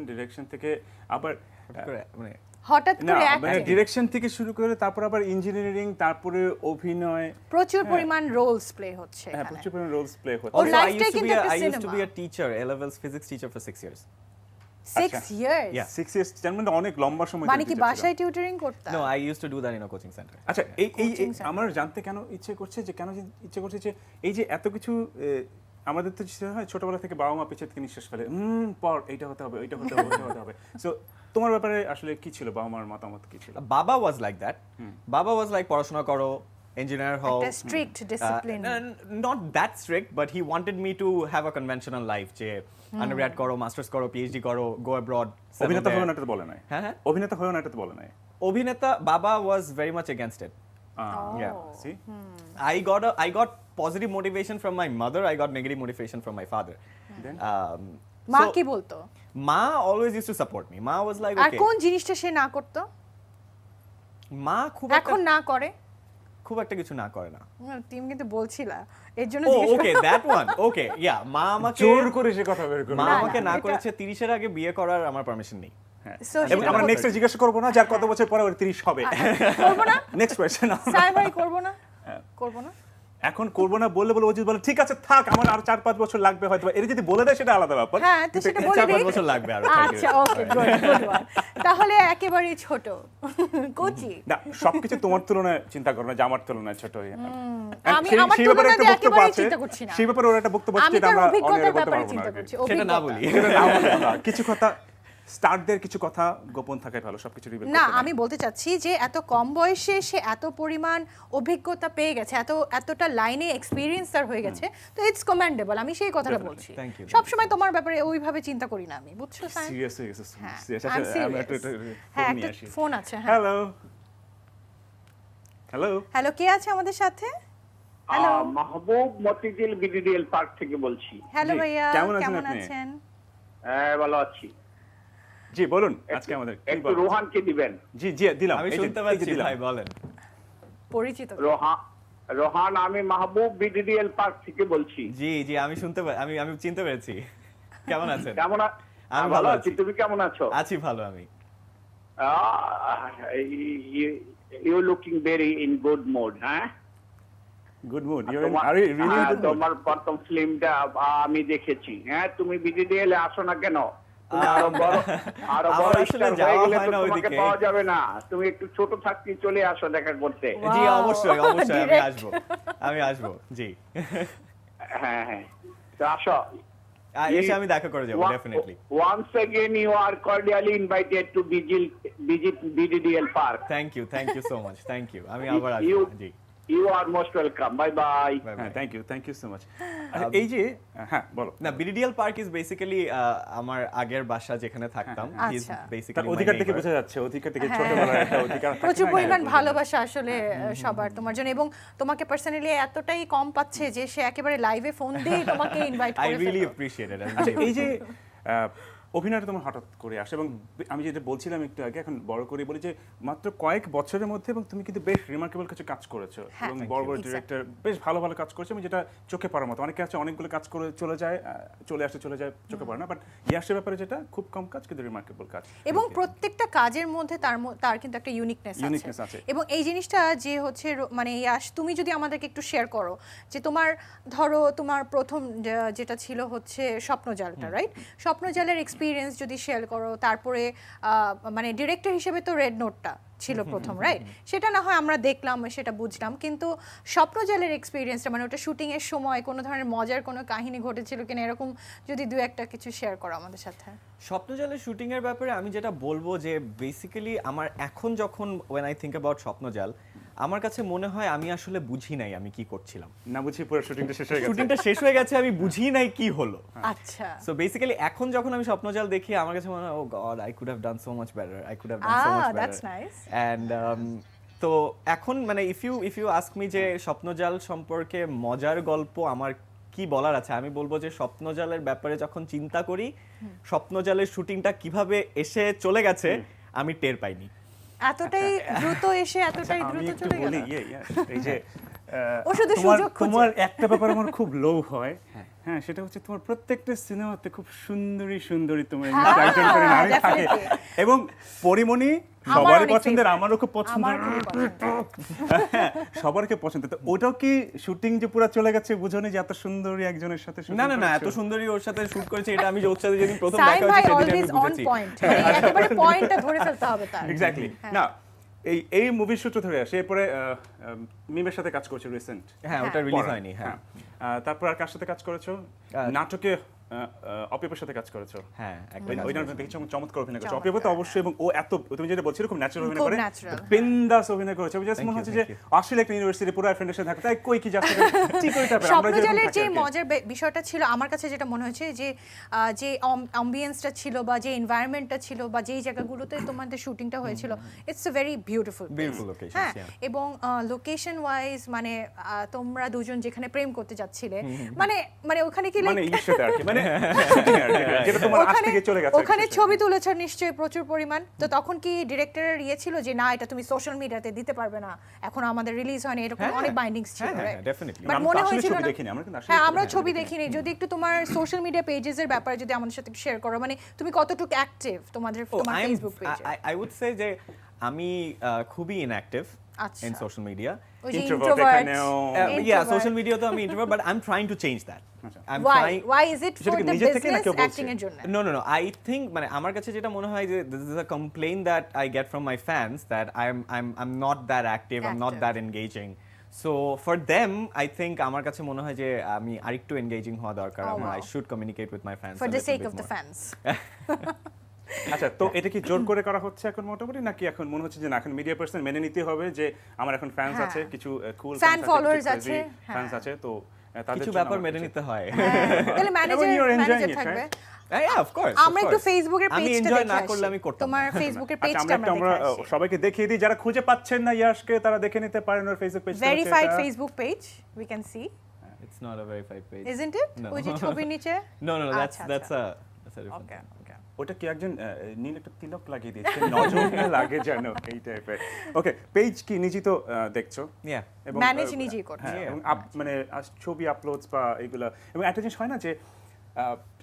ডিরেকশন থেকে আবার মানে হঠাৎ না করে মানে acting। ডিরেকশন থেকে শুরু করে তারপর আবার ইঞ্জিনিয়ারিং, তারপরে অভিনয়, প্রচুর পরিমাণ রোলস প্লে হচ্ছে হ্যাঁ, এখানে। প্রচুর পরিমাণ রোলস প্লে হচ্ছে। ওর Also, I lifeটাই used to কিন্তু be একটা I used to be cinema। a teacher, A levels physics teacher for 6 years. 6 আচ্ছা। ইয়ার্স। Yeah. 6 ইয়ার্স তার মানে অনেক লম্বা সময় মানে ধরে কি teacher ছিল। বাসায় টিউটরিং করতে? No, I used to do that in a coaching center. আচ্ছা, এই Coaching center। আমার জানতে কেন ইচ্ছে করছে যে ইচ্ছে করছে যে এই যে এত কিছু আমাদের তো হয় ছোটবেলা থেকে বাবা মা পেছনে থেকে নিঃশ্বাস ফেলে, পর এইটা হতে হবে, ওইটা হতে হবে, ওইটা হতে হবে। সো তোমার ব্যাপারে আসলে কি ছিল, বাবা মার মতামত কি ছিল? Baba was like that. Baba was like পড়াশোনা করো, engineer হও। একটা strict discipline. Not that strict, but he wanted me to have a conventional life. যে undergrad করো, masters করো, PhD করো, go abroad. settle অভিনেতা there. হয়েও না এটা তো বলে নাই। হ্যাঁ হ্যাঁ। অভিনেতা হয়েও না এটা তো বলে নাই। অভিনেতা Baba was very much against it. Yeah. See? I got positive motivation from my mother. I got negative motivation from my father. Then? মা So, কি বলতো? Ma always used to support me. Ma was like, R okay. কোন জিনিসটা সে না করতো মা খুব এখন না করে? একটা কিছু না করে না। তুমি কিন্তু বলছিলা, এর জন্য ও জিজ্ঞেস ওকে, দ্যাট ওয়ান। ওকে, ইয়া, মা আমাকে জোর করে সে কথা বের করে। মা না, আমাকে না এটা- করেছে 30 এর আগে বিয়ে করার আমার পারমিশন নেই। হ্যাঁ। So, এবং সেটা আমরা বলতে- নেক্সট জিজ্ঞাসা করব না যার কত বছর পরে ওর 30 হবে। করবো না? Next question. সাইম ভাই করবো না? করবো না? এখন করব না বললে ও যদি বলে ঠিক আছে থাক, আমার আর 4-5 বছর লাগবে হয়তো, এর যদি বলে দেয় সেটা আলাদা ব্যাপার। হ্যাঁ, তো সেটা বলে 4-5 দেই। বছর লাগবে আরো। আচ্ছা, ওকে, গুড ওয়ান। তাহলে একেবারেই ছোট কোচি। না, সবকিছু তোমার তুলনায় চিন্তা করো না যে আমার তুলনায় ছোট হয়ে। আমি আমার তুলনায় দিয়ে একেবারেই চিন্তা করছি না। সেই ব্যাপারে ওর একটা বক্তব্য আছে আমি যেটা তার আমরা অভিজ্ঞতার অন্যের বলতে ব্যাপারে পারবো না চিন্তা আগে। করছি। সেটা না অভিজ্ঞতা। বলি। সেটা না বলবো না। কিছু কথা স্টারদের কিছু কথা গোপন থাকাই ভালো, সবকিছু রিভিল করতে না, নাই। আমি বলতে চাচ্ছি যে এত কম বয়সে সে এত পরিমাণ অভিজ্ঞতা পেয়ে গেছে, এতটা লাইনে এক্সপিরিয়েন্স তার হয়ে গেছে, তো ইটস কমেন্ডেবল। আমি সেই কথাটা বলছি। Thank you. সব সময় তোমার ব্যাপারে ওইভাবে চিন্তা করি না আমি, বুঝছো সাইম? সিরিয়াস হয়ে গেছে। হ্যাঁ, serious। I'm আচ্ছা, আমি serious। একটা হ্যাঁ, ফোন নিয়ে একটা আসি। ফোন আছে। হ্যাঁ, হ্যালো হ্যালো হ্যালো, কে আছে আমাদের সাথে? হ্যালো, মাহবুব মতিঝিল বিডিডিএল পার্ক থেকে বলছি। হ্যালো জি, ভাইয়া, কেমন আছেন কেমন আপনি? আছেন? হ্যাঁ, ভালো আছি। জি বলুন, আজকে আমাদের কি একটু বলবেন? রোহানকে দিবেন। জি জি দিলাম, আমি এই যে- শুনতে এই যে পাচ্ছি দিলাম। ভাই, বলেন। পরিচিত। রোহান, আমি মাহবুব বিডিডিএল পার্ক থেকে বলছি। জি জি, আমি আমি চিনতে পেরেছি। কেমন আছেন? কেমন আমি ভালো ভালো আছি, আছি। তুমি কেমন আছো? আছি ভালো আমি। You looking very in good mood. হ্যাঁ, good mood. Are you really good mood? তোমার প্রথম ফিল্মটা আমি দেখেছি। হ্যাঁ, তুমি বিডিডিএল এ আসো না কেন? তুমি আরো বড় আমার আসলে স্টার হয়ে যাওয়া গেলে হয় তো না তোমাকে ওইদিকে। পাওয়া যাবে না। তুমি একটু ছোট থাকতে চলে আসো দেখা করতে। জি Wow. অবশ্যই অবশ্যই আমি Direct. আসবো, আমি আসবো। জি, হ্যাঁ হ্যাঁ, তো আসো। এসে আমি দেখা করে যাবো definitely. Once again, you are cordially invited to visit BDDL Park. Thank you so much, thank you. আমি আবার You- আসবো। জি you are most welcome, bye bye. হ্যাঁ, থ্যাংক ইউ সো মাচ। এই যে হ্যাঁ বলো। না, বিডিডিএল পার্ক ইজ বেসিক্যালি আমার আগের বাসা যেখানে থাকতাম। হি ইজ আচ্ছা। তার বেসিক্যালি অধিকার থেকে বোঝা যাচ্ছে, অধিকার থেকে ছোটবেলার একটা অধিকার থাকে প্রচুর না? পরিমাণ হ্যাঁ, ভালোবাসা আসলে সবার তোমার জন্য, এবং তোমাকে পার্সোনালি এতটাই কম পাচ্ছে যে সে একেবারে লাইভে ফোন দিয়ে তোমাকে ইনভাইট আই করে রিয়েলি ফেললো। অ্যাপ্রিশিয়েট ইট। আচ্ছা, এই যে অভিনয়টা তোমার হঠাৎ করে আসে, এবং আমি যেটা বলছিলাম একটু আগে, এখন বড় করে বলি যে মাত্র কয়েক বছরের মধ্যে, এবং তুমি কিন্তু বেশ রিমার্কেবল কিছু কাজ করেছো, হ্যাঁ, এবং বড় বড় exactly. ডিরেক্টর বেশ ভালো ভালো কাজ করেছো, এবং যেটা চোখে পড়ার মতো। অনেকে আছে অনেকগুলো কাজ করে চলে যায়, চলে যায়, চোখে পড়ে না, বাট ইয়াসের ব্যাপারে যেটা খুব কম কাজ কিন্তু রিমার্কেবল কাজ। এবং প্রত্যেকটা কাজের মধ্যে তার কিন্তু একটা ইউনিকনেস Uniqueness আছে। আছে, এবং এই জিনিসটা যে হচ্ছে মানে ইয়াশ, তুমি যদি আমাদেরকে একটু শেয়ার করো যে তোমার ধরো তোমার প্রথম যেটা ছিল হচ্ছে স্বপ্নজালটা, রাইট? স্বপ্নজালের এক্সপিরিয়েন্স যদি শেয়ার করো, তারপরে মানে ডিরেক্টর হিসেবে তো রেড নোটটা ছিল প্রথম, রাইট? সেটা না হয় আমরা দেখলাম, সেটা বুঝলাম, কিন্তু স্বপ্নজালের এক্সপিরিয়েন্সটা মানে ওটা শুটিং এর সময় কোনো ধরনের মজার কোনো কাহিনী ঘটেছিল কিনা, এরকম যদি দু একটা কিছু শেয়ার করো আমাদের সাথে। স্বপ্নজালের শুটিং এর ব্যাপারে আমি যেটা বলবো যে বেসিক্যালি আমার এখন যখন when I think about Swapnojaal, আমার কাছে মনে হয় আমি আসলে বুঝি নাই আমি কি করছিলাম। না বুঝি পুরো শুটিংটা শেষ হয়ে গেছে। শুটিংটা শেষ হয়ে গেছে, আমি বুঝি নাই কি হলো। আচ্ছা, সো বেসিক্যালি এখন যখন আমি স্বপ্নজাল দেখি, আমার কাছে মনে হয় oh God, I could have done so much better, I could have done so much better. that's nice. And তো এখন মানে ইফ ইউ আস্ক মি যে স্বপ্নজাল সম্পর্কে মজার গল্প আমার কি বলার আছে, আমি বলবো যে স্বপ্নজালের ব্যাপারে যখন চিন্তা করি, স্বপ্নজালের শুটিংটা কিভাবে এসে চলে গেছে আমি টের পাইনি। এতটাই দ্রুত এসে এতটাই আমি দ্রুত একটু চলে গেল। বলি, এই যে ও শুধু তোমার সুযোগ খোঁজে। তোমার একটা ব্যাপার আমার খুব লোভ হয়, হ্যাঁ, সেটা হচ্ছে তোমার প্রত্যেকটা সিনেমাতে খুব সুন্দরী তোমার একজন করে নারী থাকে, definitely. এবং পরিমণি আমার সবারই অনেক পছন্দের, favorite। আমারও খুব পছন্দ, আমার খুবই পছন্দ। হ্যাঁ, সবারকে পছন্দ। তো ওটাও কি শুটিং যে পুরো চলে গেছে বুঝোনি যে এত সুন্দরী একজনের সাথে shooting না না না, এত করেছো? সুন্দরী ওর সাথে শুট করেছে, এটা আমি ওর সাথে যেদিন প্রথম সাইম দেখা ভাই হয়েছে সেদিন অলওয়েজ আমি অন বুঝেছি। পয়েন্ট, একেবারে পয়েন্টটা ধরে ফেলতে হবে তার। এক্স্যাক্টলি। না, এই মুভির সূত্র ধরে আসে, এরপরে মিমের সাথে কাজ করছো রিসেন্ট। হ্যাঁ, ওটা রিলিজ হয়নি। হ্যাঁ, তারপর আর কার সাথে কাজ করেছো? নাটকে অপিপের সাথে কাজ করেছো। হ্যাঁ, ওই নাটকে দেখেছো, চমৎকার অভিনয় করেছো। অপিপ তো অবশ্যই, এবং ও এত, তুমি যেটা বলছিলে, খুব ন্যাচারাল অভিনয় খুব করে, natural, বিন্দাস অভিনয় করেছে। আমি জাস্ট মনে হচ্ছে যে অস্ট্রেলিয়া একটা ইউনিভার্সিটি পুরো ফ্রেন্ডের সাথে থাকতে, তাই কই কি যাচ্ছে ঠিক ওইটা। স্বপ্নজালের যে মজার বিষয়টা ছিল আমার কাছে, যেটা মনে হয়েছে যে অ্যাম্বিয়েন্সটা ছিল বা যে এনভায়রনমেন্টটা ছিল বা যেই জায়গাগুলোতে তোমাদের শুটিংটা হয়েছিল, it's a very beautiful locations, হ্যাঁ, yeah. এবং লোকেশন ওয়াইজ মানে তোমরা দুজন যেখানে প্রেম করতে যাচ্ছিলে, মানে ওখানে কি মানে like- ইংলিশে আর কি, মানে shooting আর কি, যেটা তোমার আজ থেকে চলে গেছে। ওখানে ছবি তুলেছ নিশ্চয়ই প্রচুর পরিমাণ, তো তখন কি ডিরেক্টরের ছিল যে না এটা তুমি সোশ্যাল মিডিয়াতে দিতে পারবে না, এখন আমাদের রিলিজ হয়নি, এরকম হ্যাঁ, অনেক বাইন্ডিংস ছিল, হ্যাঁ, right? definitely. But আমরা তো মনে আসলে হয়েছিল ছবি না- দেখিনি, আমরা কিন্তু আসলে হ্যাঁ, ছবি আমরা দেখিনি। ছবি দেখিনি। যদি একটু তোমার সোশ্যাল মিডিয়া পেজের ব্যাপারে যদি আমাদের সাথে শেয়ার করো, মানে তুমি কতটুকু অ্যাক্টিভ তোমার ফেসবুক পেজে? I would say যে আমি খুবই inactive আচ্ছা। in social media. ওই যে Introvert introvert, এখানেও। Yeah, introvert. social media তো আমি introvert, but I'm trying to change that. I'm Why? trying. Why is it সেটা for কি the নিজে থেকে না business কেউ বলছে? acting এর জন্য? No. I think মানে আমার কাছে যেটা মনে হয় যে this is a complaint that I get from my fans that I'm not that active, I'm not Active. that engaging. So for them, I think আমার কাছে মনে হয় যে আমি আরেকটু engaging হওয়া দরকার। Oh, wow. I should communicate with my fans For a the little sake bit of the more. fans. আচ্ছা, তো এটা কি জোর করে করা হচ্ছে এখন মোটামুটি, নাকি এখন মনে হচ্ছে যে না, এখন মিডিয়া পার্সন মেনে নিতে হবে যে আমার এখন ফ্যান্স হ্যাঁ। আছে, কিছু কুল Fan followers আছে, ফ্যান্স হ্যাঁ। আছে, তো তাদের কিছু জন্য ব্যাপার আমার মেনে কিছু- নিতে হয়। তাহলে you're enjoying ম্যানেজার it, থাকবে। right? Yeah, of course. আমরা of একটু course. ফেসবুকের আমি পেজটা enjoy দেখে না আসি। করলে আমি করতাম তোমার না। ফেসবুকের আচ্ছা, পেজটা আমরা আমরা দেখে আসি। সবাইকে দেখিয়ে দিই, যারা খুঁজে পাচ্ছেন না ইয়াশকে, তারা দেখে নিতে পারেন ওর Facebook page. Verified Facebook page we can see, It's not a verified page. isn't it? No. ওই যে ছবির নিচে। No, that's আচ্ছা, that's আচ্ছা। a different okay thing. ওকে। ওটা কি একজন নীল একটা তিলক লাগিয়ে দিয়েছে, নজরে লাগে যেন, এই টাইপের। ওকে, পেজ কি নিজে তো দেখছো? Yeah. এবং Manage নিজেই করছে। হ্যাঁ, এবং মানে ছবি আপলোডস বা এগুলা, এবং একটা জিনিস হয় না যে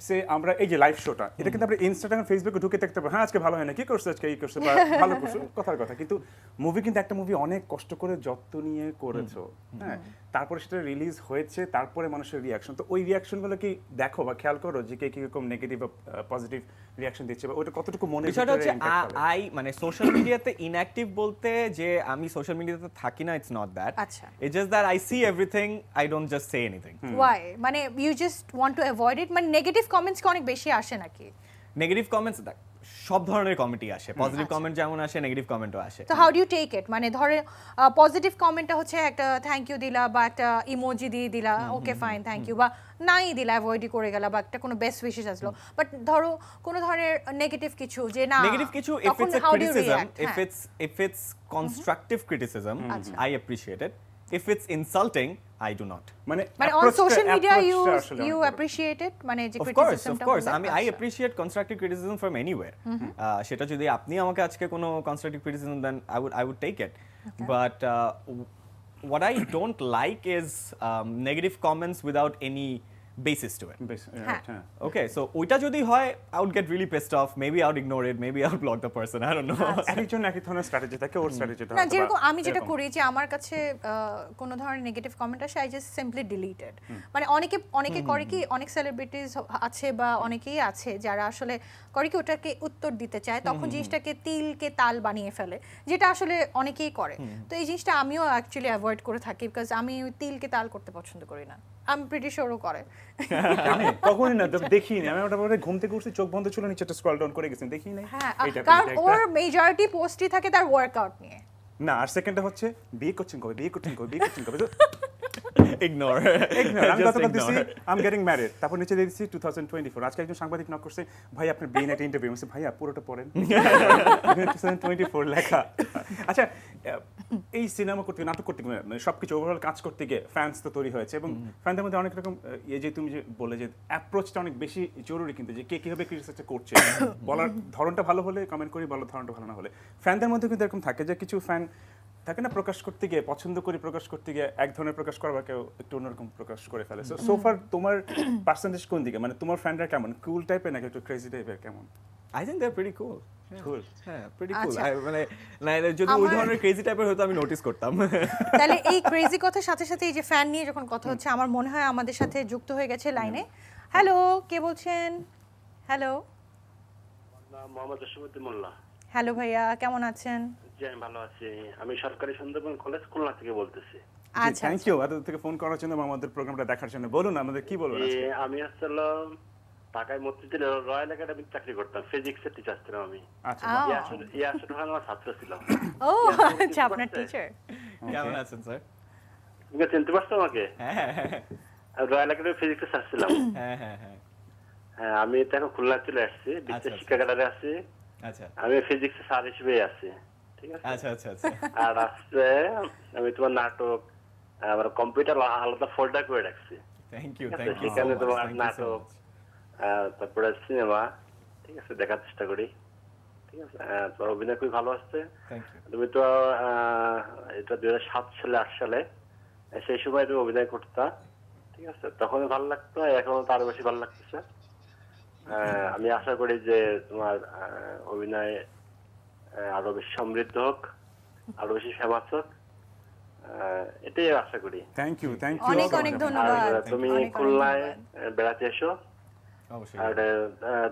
সে আমরা এই যে লাইভ শোটা, এটা কিন্তু আমরা ইনস্টাগ্রাম ফেসবুকে ঢুকে দেখতে পাবো, হ্যাঁ আজকে ভালো হয় না, কি করছো আজকে, এই করছো বা ভালো করছো, কথার কথা। কিন্তু মুভি কিন্তু একটা মুভি অনেক কষ্ট করে যত্ন নিয়ে করেছো, হ্যাঁ, তারপরে সেটা রিলিজ হয়েছে, তারপরে মানুষের রিয়াকশন, তো ওই রিয়াকশনগুলো কি দেখো বা খেয়াল করো যে কে কিরকম নেগেটিভ বা পজিটিভ রিয়াকশন দিচ্ছে, বা ওটা কতটুকু মনে বিষয়টা হচ্ছে মানে সোশ্যাল মিডিয়াতে ইনঅ্যাক্টিভ বলতে যে আমি সোশ্যাল মিডিয়াতে থাকি না, ইটস নট দ্যাট। আচ্ছা। It's just that I C everything, I don't just say anything. Why? মানে you just want to avoid it? মানে নেগেটিভ কমেন্টস কি অনেক বেশি আসে নাকি? নেগেটিভ কমেন্টস সব ধরনের কমেন্টই আসে, পজিটিভ কমেন্ট যেমন আসে নেগেটিভ কমেন্টও আসে। তো how do you take it, মানে ধরে পজিটিভ কমেন্টটা হচ্ছে একটা থ্যাংক ইউ দিলা বা একটা ইমোজি দিয়ে দিলা, ওকে ফাইন থ্যাংক ইউ, বা নাই দিলা অ্যাভয়েডই করে গেলা, বা একটা কোনো বেস্ট উইশেস আসলো, বাট ধরো কোনো ধরনের নেগেটিভ কিছু যে না নেগেটিভ কিছু, if তখন it's a how do you criticism, react? হ্যাঁ। if it's constructive criticism, আচ্ছা। I appreciate it. If it's insulting, I do not. মানে অন approach-টা- সোশ্যাল মিডিয়া ইউ approach-টা আসলে ইউ অনেক বড়। অ্যাপ্রিশিয়েট ইট, মানে যে Of course, ক্রিটিসিজমটা of course. I appreciate constructive criticism from anywhere. সেটা যদি আপনি আমাকে আজকে কোনো constructive criticism then, I would take it. But what I don't like is negative comments without any basis to it. হ্যাঁ। Okay, so ওইটা যদি হয়, I would get really pissed off. Maybe I would ignore it. Maybe I would block the person. I don't know. একজন এক ধরনের strategy থাকে, ওর স্ট্র্যাটেজিটা না যেরকম আমি যেটা করি যে আমার কাছে কোনো ধরনের নেগেটিভ কমেন্ট আসে, আই জাস্ট সিম্পলি ডিলিটেড। মানে অনেকে করে কি, অনেক সেলিব্রিটিজ আছে বা অনেকেই আছে যারা আসলে করে কি ওটাকে উত্তর দিতে চায়, তখন জিনিসটাকে তিলকে তাল বানিয়ে ফেলে, যেটা আসলে অনেকেই করে। তো এই জিনিসটা আমিও অ্যাকচুয়ালি অ্যাভয়েড করে থাকি, বিকজ আমি ওই তিলকে তাল করতে পছন্দ করি না। আমি প্রিটি শিওরও করে। আমি কখনোই না দেখিনি, আমি ওটা পরে ঘুম থেকে উঠছি, চোখ বন্ধ ছিল, নিচে একটা স্ক্রল ডাউন করে গেছি, দেখি নাই। হ্যাঁ, এইটা কারণ একটা- ওর মেজরিটি পোস্টই থাকে তার ওয়ার্কআউট নিয়ে। না, আর সেকেন্ডটা হচ্ছে বিয়ে করছেন কবে, বিয়ে করছেন কবে, বিয়ে করছেন কবে। Ignore. আমি Just গতকাল দিছি ignore. I am getting married, তারপর নিচে দিয়ে দিচ্ছি 2024। আজকে একজন সাংবাদিক নক করছে, ভাই আপনার বিয়ে একটা ইন্টারভিউ, আমি ভাইয়া পুরোটা পড়েন। 2024 লেখা। আচ্ছা, এই সিনেমা করতে গিয়ে, নাটক করতে গিয়ে, মানে সবকিছু ওভারঅল কাজ করতে গিয়ে ফ্যান্স তো তৈরি হয়েছে, এবং ফ্যানদের মধ্যে অনেক রকম এই যে তুমি যে বলে যে অ্যাপ্রোচটা অনেক বেশি জরুরি, কিন্তু যে কে কিভাবে ক্রিটিসাইজটা করছে, বলার ধরনটা ভালো হলে কমেন্ট করি, বলার ধরনটা ভালো না হলে। ফ্যানদের মধ্যে কিন্তু এরকম থাকে যে কিছু ফ্যান থাকে না, প্রকাশ করতে গিয়ে পছন্দ করি, প্রকাশ করতে গিয়ে এক ধরনের প্রকাশ করবা, কেউ একটু অন্যরকম প্রকাশ করে ফেলে। সো ফার তোমার পার্সেন্টেজ কোন দিকে, মানে তোমার ফ্যানরা কেমন, কুল টাইপের নাকি একটু ক্রেজি টাইপের, কেমন? I think they're pretty cool. কুল। হ্যাঁ, pretty cool. আচ্ছা। মানে না, যদি ওই ধরনের ক্রেজি টাইপের হতো আমি নোটিস করতাম। তাহলে এই ক্রেজি কথার সাথে সাথে এই যে ফ্যান নিয়ে যখন কথা হচ্ছে, আমার মনে হয় আমাদের সাথে যুক্ত হয়ে গেছে লাইনে। হ্যালো, কে বলছেন? হ্যালো। মোহাম্মদ জসিমউদ্দিন মোল্লা। হ্যালো ভাইয়া, কেমন আছেন? জি আমি ভালো আছি। আমি সরকারি সুন্দরবন কলেজ খুলনা থেকে বলতেছি। আচ্ছা, থ্যাংক ইউ এত থেকে ফোন করার জন্য, আমাদের প্রোগ্রামটা দেখার জন্য। বলুন আমাদের কি বলবেন আজকে? আমি আসলে ঢাকায় মসজিদে রয়্যাল একাডেমিতে চাকরি করতাম, ফিজিক্সের টিচার ছিলাম আমি। আচ্ছা, ইয়াসুর খান আমার ছাত্র ছিলাম। ও আচ্ছা, আপনার টিচার। কেমন আছেন স্যার? তুমি চিনতে পারছো আমাকে? রয়্যাল একাডেমি ফিজিক্সের স্যার ছিলাম। হ্যাঁ হ্যাঁ হ্যাঁ। হ্যাঁ, আমি তো এখন খুলনা চলে আসছি, বিশ্বের শিক্ষা ক্যাডারে আছি। আচ্ছা আমি ফিজিক্সের স্যার হিসেবে আছি, ঠিক আছে? আচ্ছা আচ্ছা আচ্ছা। আর আসছে আমি তোমার নাটক, আমার কম্পিউটার আলাদা ফোল্ডার করে রাখছি। থ্যাংক ইউ, ঠিক আছে, থ্যাংক ইউ। সেখানে তোমার নাটক, তারপরে সিনেমা, ঠিক আছে, দেখার চেষ্টা করি। ঠিক আছে, তোমার অভিনয় খুবই ভালো আসছে। Thank you. তুমি তো এটা 2007 সালে 8 সালে সেই সময় তুমি অভিনয় করতা, ঠিক আছে, তখন ভালো লাগতো, এখন তো আরো বেশি ভালো লাগতেছে। আমি আশা করি যে তোমার অভিনয় আরো বেশি সমৃদ্ধ হোক, আরো বেশি ফেমাস হোক, এটাই আশা করি। Thank you, thank you. অনেক অনেক ধন্যবাদ। আর তুমি অনেক খুলনায় ধন্যবাদ। বেড়াতে এসো। অবশ্যই। আর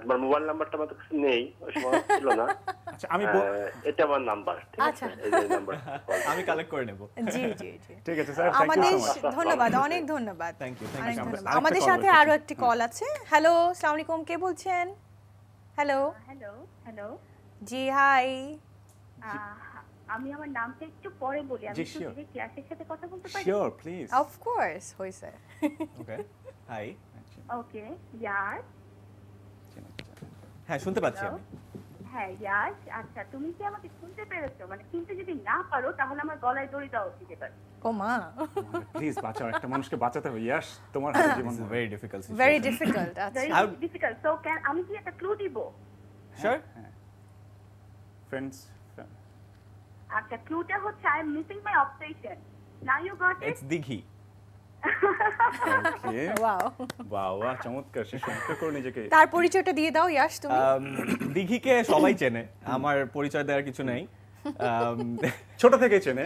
তোমার মোবাইল নাম্বারটা আমার কাছে নেই, ওই সময় ছিল না। আচ্ছা, আমি এটা আমার নাম্বার, ঠিক আছে? আচ্ছা। এই যে নাম্বার আমি কালেক্ট করে নেব। জি জি জি। ঠিক আছে স্যার, থ্যাংক ইউ আমাদের সো মাচ। ধন্যবাদ, অনেক ধন্যবাদ। থ্যাংক ইউ, থ্যাংক অনেক ইউ। ধন্যবাদ। আরেকটা আমাদের call সাথে রয়েছে। আরো একটি কল আছে। হ্যালো, আসসালামু আলাইকুম, কে বলছেন? হ্যালো। Hello hello. জি হাই। আমি আমার নামটা একটু পরে বলি, আমি জি, একটু sure. ডিরেক্ট ইয়াসের সাথে কথা বলতে পারি? Sure, please. অফ কোর্স, হইছে। ওকে, হাই। ওকে, ইয়াস। হ্যাঁ, শুনতে পাচ্ছি আমি। হ্যাঁ ইয়াস, আচ্ছা তুমি কি আমাকে শুনতে পেরেছো? মানে শুনতে যদি না পারো তাহলে আমার গলায় দড়ি দেওয়া উচিত এবার। ও মা, প্লিজ বাঁচাও, একটা মানুষকে বাঁচাতে হবে। ইয়াস, তোমার হাতে জীবন। This is very difficult situation. Very difficult. আচ্ছা, ভেরি ডিফিকাল্ট। সো ক্যান আমি কি একটা ক্লু দিব? Sure. ফ্রেন্ডস, আচ্ছা, ক্লুটা হচ্ছে I am missing my obsession. Now you got it. It's Dighi. Okay, wow. বাহ, চমৎকার, সে সুন্দর করে নিজেকে। তার পরিচয়টা দিয়ে দাও ইয়াস তুমি। দিঘিকে সবাই চেনে, আমার পরিচয় দেওয়ার কিছু নেই। ছোট থেকে চেনে,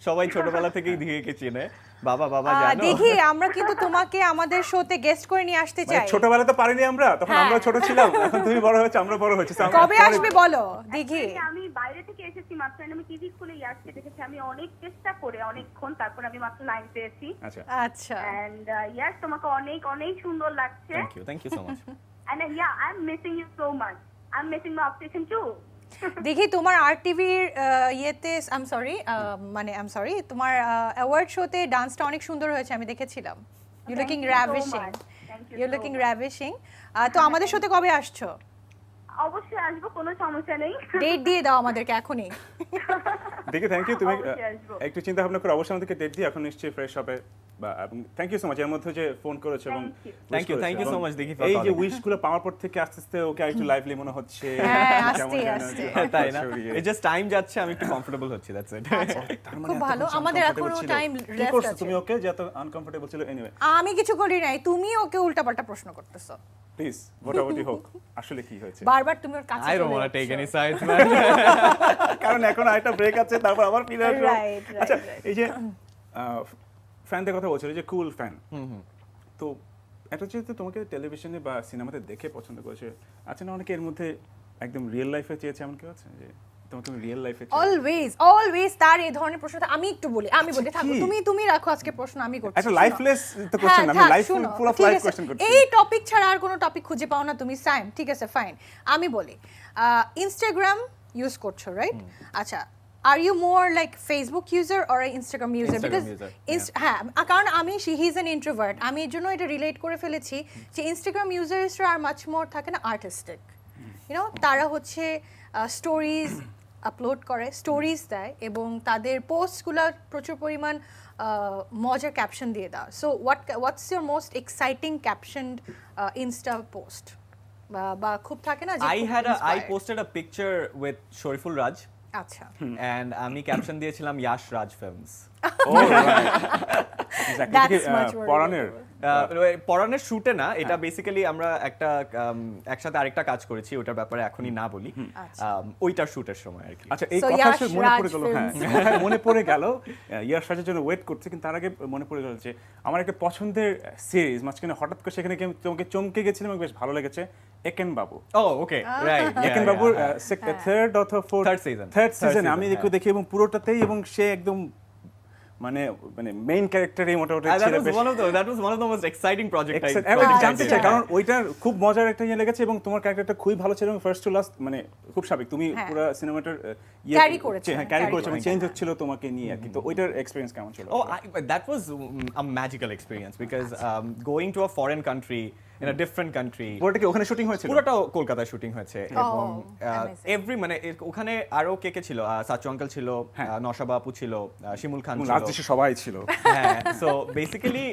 সবাই ছোটবেলা থেকেই দিঘিকে চেনে। বাবা বাবা জানো। দেখি, আমরা কিন্তু তোমাকে আমাদের শোতে গেস্ট করে নিয়ে আসতে মানে চাই। ছোটবেলা তো পারিনি আমরা, তখন হ্যাঁ। আমরা ছোট ছিলাম, এখন তুমি বড় হয়েছো, আমরা বড় হয়েছি। কবে আসবে বলো দিঘি? আমি বাইরে থেকে এসেছি মাত্র, আমি টিভি স্কুলে ইয়াসকে দেখেছি। আমি অনেক চেষ্টা করে অনেকক্ষণ, তারপর আমি মাত্র লাইন পেয়েছি। আচ্ছা, আচ্ছা, এন্ড ইয়াস তোমাকে অনেক অনেক সুন্দর লাগছে। Thank you so much. And yeah, I'm missing you so much. I'm missing my obsession too. দেখি তোমার আরটিভির ইয়েতে আই এম সরি তোমার অ্যাওয়ার্ড শোতে ডান্সটা অনেক সুন্দর হয়েছে, আমি দেখেছিলাম। You looking ravishing, you looking ravishing. তো আমাদের শোতে কবে আসছো? অবশ্যই আসবো, কোনো সমস্যা নেই। ডেট দিয়ে দাও আমাদেরকে এখনই। দেখি থ্যাংক ইউ, তুমি অবশ্যই আসবো। একটু চিন্তা ভাবনা করে অবশ্যই আমাদেরকে ডেট দিয়ে এখন নিশ্চয়ই ফ্রেশ হবে। থ্যাংক ইউ সো মাচ এর মধ্যে যে ফোন করেছো এবং Thank you so much, দেখি এই যে উইশগুলো পাওয়ার পর থেকে আস্তে আস্তে ওকে একটু লাইভলি মনে হচ্ছে। আস্তে আস্তে। তাই না? it just টাইম যাচ্ছে, আমি একটু কমফোর্টেবল হচ্ছি, that's it. খুব ভালো, আমাদের এখনো টাইম কি লেফট করছো আছে। তুমি ওকে যে এত আনকমফোর্টেবল ছিল? এনিওয়ে আমি কিছু করি নাই, তুমি ওকে উল্টাপাল্টা প্রশ্ন করতেছো। প্লিজ ভোটাভুটি হোক, আসলে কি হয়েছে? বারবার তুমি ওর কাছে I don't চলে want to take যাচ্ছো। any sides, man. কারণ এখন আরেকটা ব্রেক আছে, তারপর আবার ফিরে আসবো। Right, right, আচ্ছা right. এই যে ফ্যানদের কথা বলছিল যে কুল ফ্যান, তো এটা যেহেতু তোমাকে টেলিভিশনে বা সিনেমাতে দেখে পছন্দ করেছে, আচ্ছা না অনেকে এর মধ্যে একদম রিয়েল লাইফে চেয়েছে এমন কেউ আছে যে তোমাকে রিয়েল লাইফে অলওয়েজ তার এই ধরনের প্রশ্ন আমি একটু বলি, আমি বলি থাকো, তুমি রাখো আজকে প্রশ্ন, আমি করছি। একটা লাইফলেস তো কোশ্চেন, আমি life full of life question করছি। এই টপিক ছাড়া আর কোনো টপিক খুঁজে পাও না তুমি, সাইম ঠিক আছে ফাইন। আমি বলি ইনস্টাগ্রাম ইউজ করছো রাইট? আচ্ছা, are you more like Facebook user or Instagram user? Instagram because user, হ্যাঁ, কারণ আমি হি ইজ অ্যান ইন্ট্রোভার্ট, আমি এর জন্য এটা রিলেট করে ফেলেছি যে ইনস্টাগ্রাম ইউজার্সরা আর মাচ মোর থাকে না আর্টিস্টিক, ইউনো, তারা হচ্ছে স্টোরিজ আপলোড করে, স্টোরিজ দেয় এবং তাদের পোস্টগুলো প্রচুর পরিমাণ মজার ক্যাপশন দিয়ে দেওয়া। So what's your most exciting caption Insta post? বা খুব থাকে না যে I posted a picture with Shoriful Raj, আচ্ছা, and আমি ক্যাপশন দিয়েছিলাম ইয়াশ রাজ ফিল্মস। That's much more পরানের পরানের শুটে না, এটা বেসিক্যালি আমরা একটা একসাথে আরেকটা কাজ করেছি, ওটার ব্যাপারে এখনই না বলি, ওইটার শুটের সময় আর কি। আচ্ছা এই So, কথা Yash শুনে মনে Raj পড়ে গেল, হ্যাঁ films. কথায় মনে পড়ে গেল ইয়ার সাজের জন্য ওয়েট করতে, কিন্তু তার আগে মনে পড়ে গেল যে আমার একটা পছন্দের সিরিজ মাঝখানে হঠাৎ করে সেখানে গিয়ে তোমাকে চমকে গেছিলাম এবং বেশ ভালো লেগেছে, একেন বাবু। ওকে রাইট, একেন বাবুর থার্ড অথবা থার্ড সিজন আমি দেখি এবং পুরোটাতেই, এবং সে একদম মানে মেইন ক্যারেক্টারই মোটামুটি ছিল। that was one of the most exciting project I জানতে চাই কারণ ওইটার খুব মজার একটা ইয়ে লেগেছে এবং তোমার ক্যারেক্টারটা খুবই ভালো ছিল এবং ফার্স্ট টু লাস্ট মানে খুব স্বাভাবিক তুমি পুরো সিনেমাটার ক্যারি করেছো, ক্যারি করেছো এবং চেঞ্জ হচ্ছিল তোমাকে নিয়ে আর কি। তো ওইটার এক্সপেরিয়েন্স কেমন ছিল? that was a magical experience because going to a foreign country in a different country, পুরোটা কি ওখানে শুটিং হয়েছিল? পুরোটা কলকাতায় শুটিং হয়েছে এবং amazing. এভরি মানে ওখানে আরো কে ছিল, সাচু আঙ্কেল ছিল, নশাবা আপু ছিল, শিমুল খান ছিল, রাজদেশে সবাই ছিল। হ্যাঁ, so basically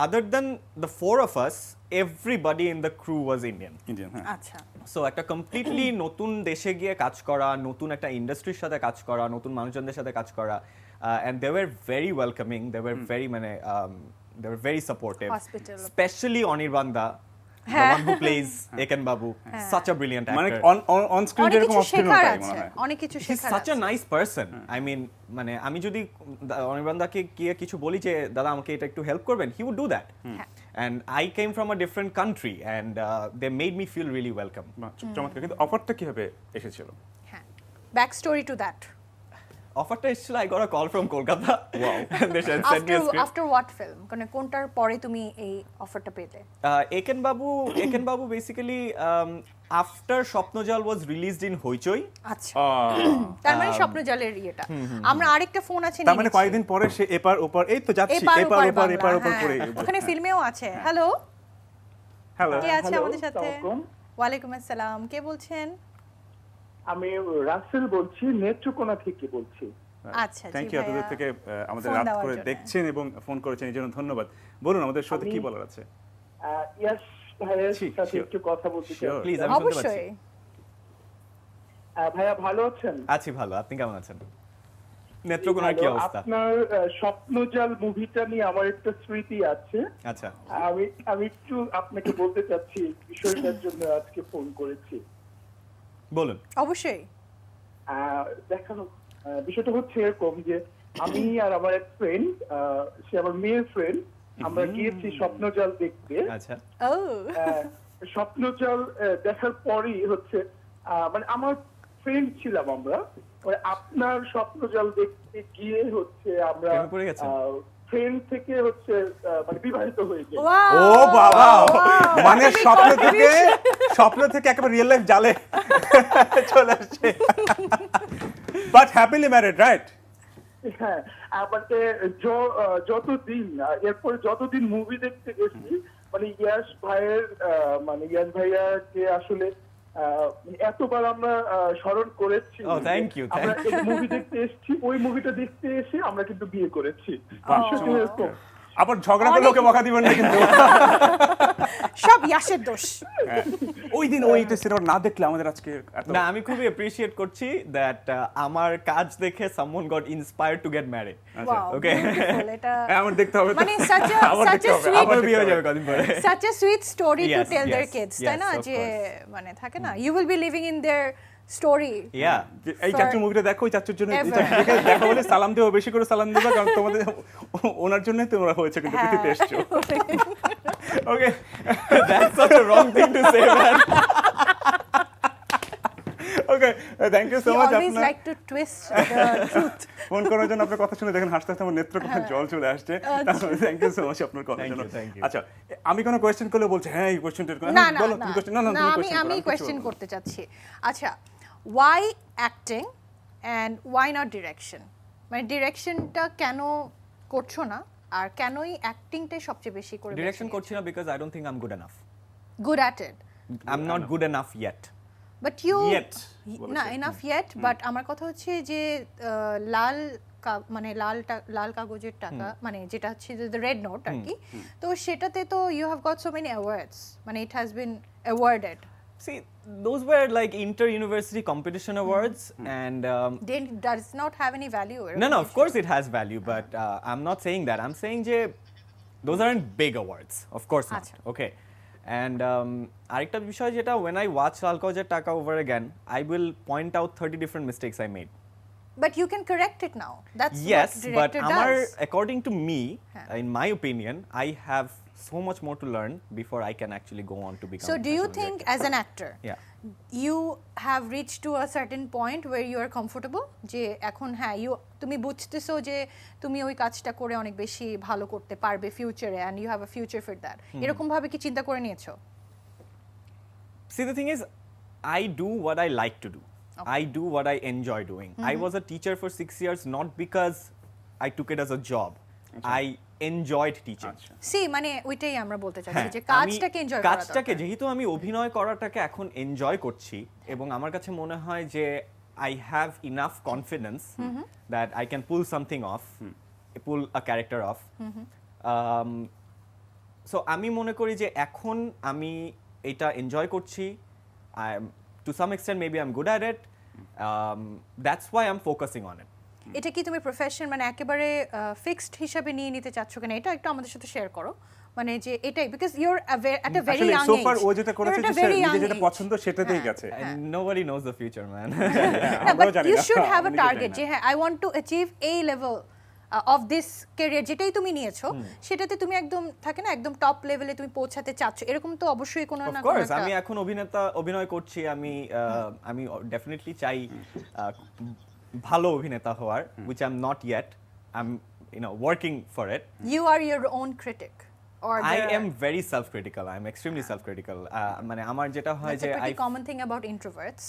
other than the four of us, everybody in the crew was Indian. হ্যাঁ। আচ্ছা, সো একটা কমপ্লিটলি নতুন দেশে গিয়ে কাজ করা, নতুন একটা ইন্ডাস্ট্রির সাথে কাজ করা, নতুন মানুষজনদের সাথে কাজ করা, and they were very welcoming, they were very মানে they were very supportive, Hospitable. especially Anirban da, the one who plays Eken Babu, such a brilliant মানে actor. অন স্ক্রিন অনেক যেরকম কিছু অফ স্ক্রিন শেখার তাই আছে, মনে হয়। অনেক কিছু He's শেখার such আছে। a nice person. I mean, মানে আমি যদি অনির্বাণ দাকে গিয়ে কিছু বলি যে দাদা আমাকে এটা একটু হেল্প করবেন, he would do that. And I came from a different country and they made me feel really welcome. চমৎকার। কিন্তু অফারটা কিভাবে এসেছিল? হ্যাঁ, ব্যাক স্টোরি টু দ্যাট। অফারটা এসেছিল, I got a call from Kolkata. Wow. And they sent me a script. After what film, মানে কোনটার পরে তুমি এই অফারটা পেলে? Eken Babu basically after Swapnojaal was released in হইচই. আচ্ছা, তার মানে স্বপ্নজালের ইয়েটা। আমরা আরেকটা ফোন আছে তার মানে কয়েকদিন পরে সে এপার ওপার এই তো যাচ্ছি এপার ওপার করে। ওখানে ফিল্মেও আছে। হ্যালো, হ্যালো, কে আছে আমাদের সাথে? ওয়ালাইকুম আসসালাম, কে বলছেন? আমি রাসেল বলছি, নেত্রকোনা থেকে বলছি। আচ্ছা, থ্যাংক জি ইউ ভাইয়া, আপনাদের থেকে আমাদের ফোন রাত দেওয়ার করে জন্য। দেখছেন এবং ফোন করেছেন এই জন্য ধন্যবাদ। বলুন আমাদের সাথে কি বলার আছে? ইয়াস ভাইয়ের জি, সাথে sure. একটু কথা বলতে চাই। Sure. প্লিজ, আমি শুনতে পাচ্ছি। অবশ্যই। ভাইয়া ভালো আছেন? আছি ভালো, আপনি কেমন আছেন? নেত্রকোনার কি ভালো। অবস্থা? আপনার স্বপ্নজাল মুভিটা নিয়ে আমার একটা স্মৃতি আছে। আচ্ছা, আমি একটু আপনাকে বলতে চাচ্ছি বিষয়টার জন্য আজকে ফোন করেছি। বলুন। অবশ্যই। দেখানো বিষয়টা হচ্ছে এরকম যে আমি আর আমার এক ফ্রেন্ড, সে আমার মেয়ের ফ্রেন্ড, আমরা গিয়েছি স্বপ্নজাল দেখতে। আচ্ছা, ও স্বপ্নজাল দেখার পরই হচ্ছে মানে আমার ফ্রেন্ড ছিলাম আমরা, মানে আপনার স্বপ্নজাল দেখতে গিয়ে হচ্ছে আমরা প্রেমে পড়ে গেছেন? ফ্রেন্ড থেকে হচ্ছে মানে বিবাহিত হয়ে যাই। ও বাবা, মানে স্বপ্ন থেকে একেবারে রিয়েল লাইফ জালে চলে আসছে। But happily married, right? হ্যাঁ, আমাকে যতদিন এরপরে যতদিন মুভি দেখতে গেছি, মানে ইয়াশ ভাইয়াকে আসলে এতবার আমরা স্মরণ করেছি। Thank you. আমরা মুভি দেখতে এসেছি, ওই মুভিটা দেখতে এসে আমরা কিন্তু বিয়ে করেছি। আবার ঝগড়া করলে ওকে বকা দিবেন না কিন্তু। সব ইয়াশের দোষ। ওই দিন ওইটা সিনেমা না দেখলে আমাদের আজকে না, আমি খুবই অ্যাপ্রিশিয়েট করছি দ্যাট আমার কাজ দেখে someone got inspired to get married. Okay, আমার দেখতে হবে, মানে আবার বিয়ে হয়ে যাবে কদিন পরে। such a sweet story to Yes, tell their yes, kids, yes, তাই না? of যে course. মানে থাকে না, you will be living in their story. Yeah. এই চাচুর মুভিটা দেখো, ওই চাচুর জন্য Ever. দেখা বলে সালাম দেবো, বেশি করে সালাম দেবো, কারণ তোমাদের ওনার জন্যই তোমরা হয়েছে কিন্তু পৃথিবীতে এসছো। Okay, That's such a wrong thing to say, man. Okay, thank you so He much. always like to twist the truth. Phone করার জন্য আপনার কথা শুনে দেখেন হাসতে হাসতে আমার নেত্রকোনায় জল চলে আসছে। থ্যাংক ইউ সো মাচ আপনার কথার জন্য। আচ্ছা, আমি কোনো কোয়েশ্চেন করলে বলছে হ্যাঁ এই কোয়েশ্চেনটা না না বলো, তুমি কোয়েশ্চেন। না না, না, তুমি আমি কোয়েশ্চেন করতে চাচ্ছি। আচ্ছা, why acting and why not direction? মানে ডিরেকশনটা কেন করছো না, আর কেনই অ্যাক্টিংটাই সবচেয়ে বেশি করে Direction করছি না because I don't think I'm good enough. good at it, I'm not good enough yet. but you Yet, না enough yet, but আমার কথা হচ্ছে যে মানে লাল কাগজের টাকা, মানে যেটা হচ্ছে the red note আর কি, তো সেটাতে তো you have got so many awards, মানে it has been awarded. See, those were like inter-university competition awards, and Then does not have any value. no, of course it has value, but I'm not saying that. I'm saying je those aren't big awards, of course not. Achha. Okay, and arekta bishoy jeta when I watch Lal Kagojer Taka over again, I will point out 30 different mistakes I made. But you can correct it now. That's Yes, what but director does. according to me, Huh. in my opinion, I have so much more to learn before I can actually go on to become. So do you a think director. as an actor, Yeah. you have reached to a certain point where you are comfortable, যে এখন হ্যাঁ তুমি বুঝতেছো যে তুমি ওই কাজটা করে অনেক বেশি ভালো করতে পারবে ফিউচারে, and you have a future for that, এরকম ভাবে কি চিন্তা করে নিয়েছো? See, the thing is, I do what I like to do. I do what I enjoy doing. I was a teacher for 6 years not because I took it as a job. I enjoyed teaching. See মানে ওইটাই আমরা বলতে চাচ্ছি হ্যাঁ, যে আমি কাজটাকে enjoy করা কাজটাকে দরকার। যেহেতু আমি অভিনয় করাটাকে এখন এনজয় করছি, এবং আমার কাছে মনে হয় যে I have enough confidence that I can pull something off, pull a character off. So আমি মনে করি যে এখন আমি এটা এনজয় করছি, to some extent maybe I'm good at it. That's why I'm focusing on it. এটা কি তুমি প্রফেশন মানে একেবারে ফিক্সড হিসাবে নিয়ে নিতে চাচ্ছ কিনা, এটা একটু আমাদের সাথে শেয়ার করো। মানে যে এটাই because you are at a very young so age, ফার ও যেটা করেছে যে সে নিজে যেটা পছন্দ সেটাতেই গেছে। And nobody knows the future, man. আমরাও জানি ইউ না, শুড হ্যাভ আ আমি নিজে টার্গেট জানি যে না। হ্যাঁ আই ওয়ান্ট টু অ্যাচিভ এই লেভেল অফ দিস ক্যারিয়ার, যেটাই তুমি নিয়েছো সেটাতে তুমি একদম থাকে না একদম টপ লেভেলে তুমি পৌঁছাতে চাচ্ছ, এরকম তো অবশ্যই কোনো Of না কোনো course, একটা আমি এখন অভিনয় করছি, আমি ডেফিনেটলি চাই ভালো অভিনেতা হওয়ার, which I'm not yet. I'm working for it. you are your own critic or I am very self-critical. I'm extremely self-critical. মানে আমার যেটা হয় that's যে a pretty common thing about introverts.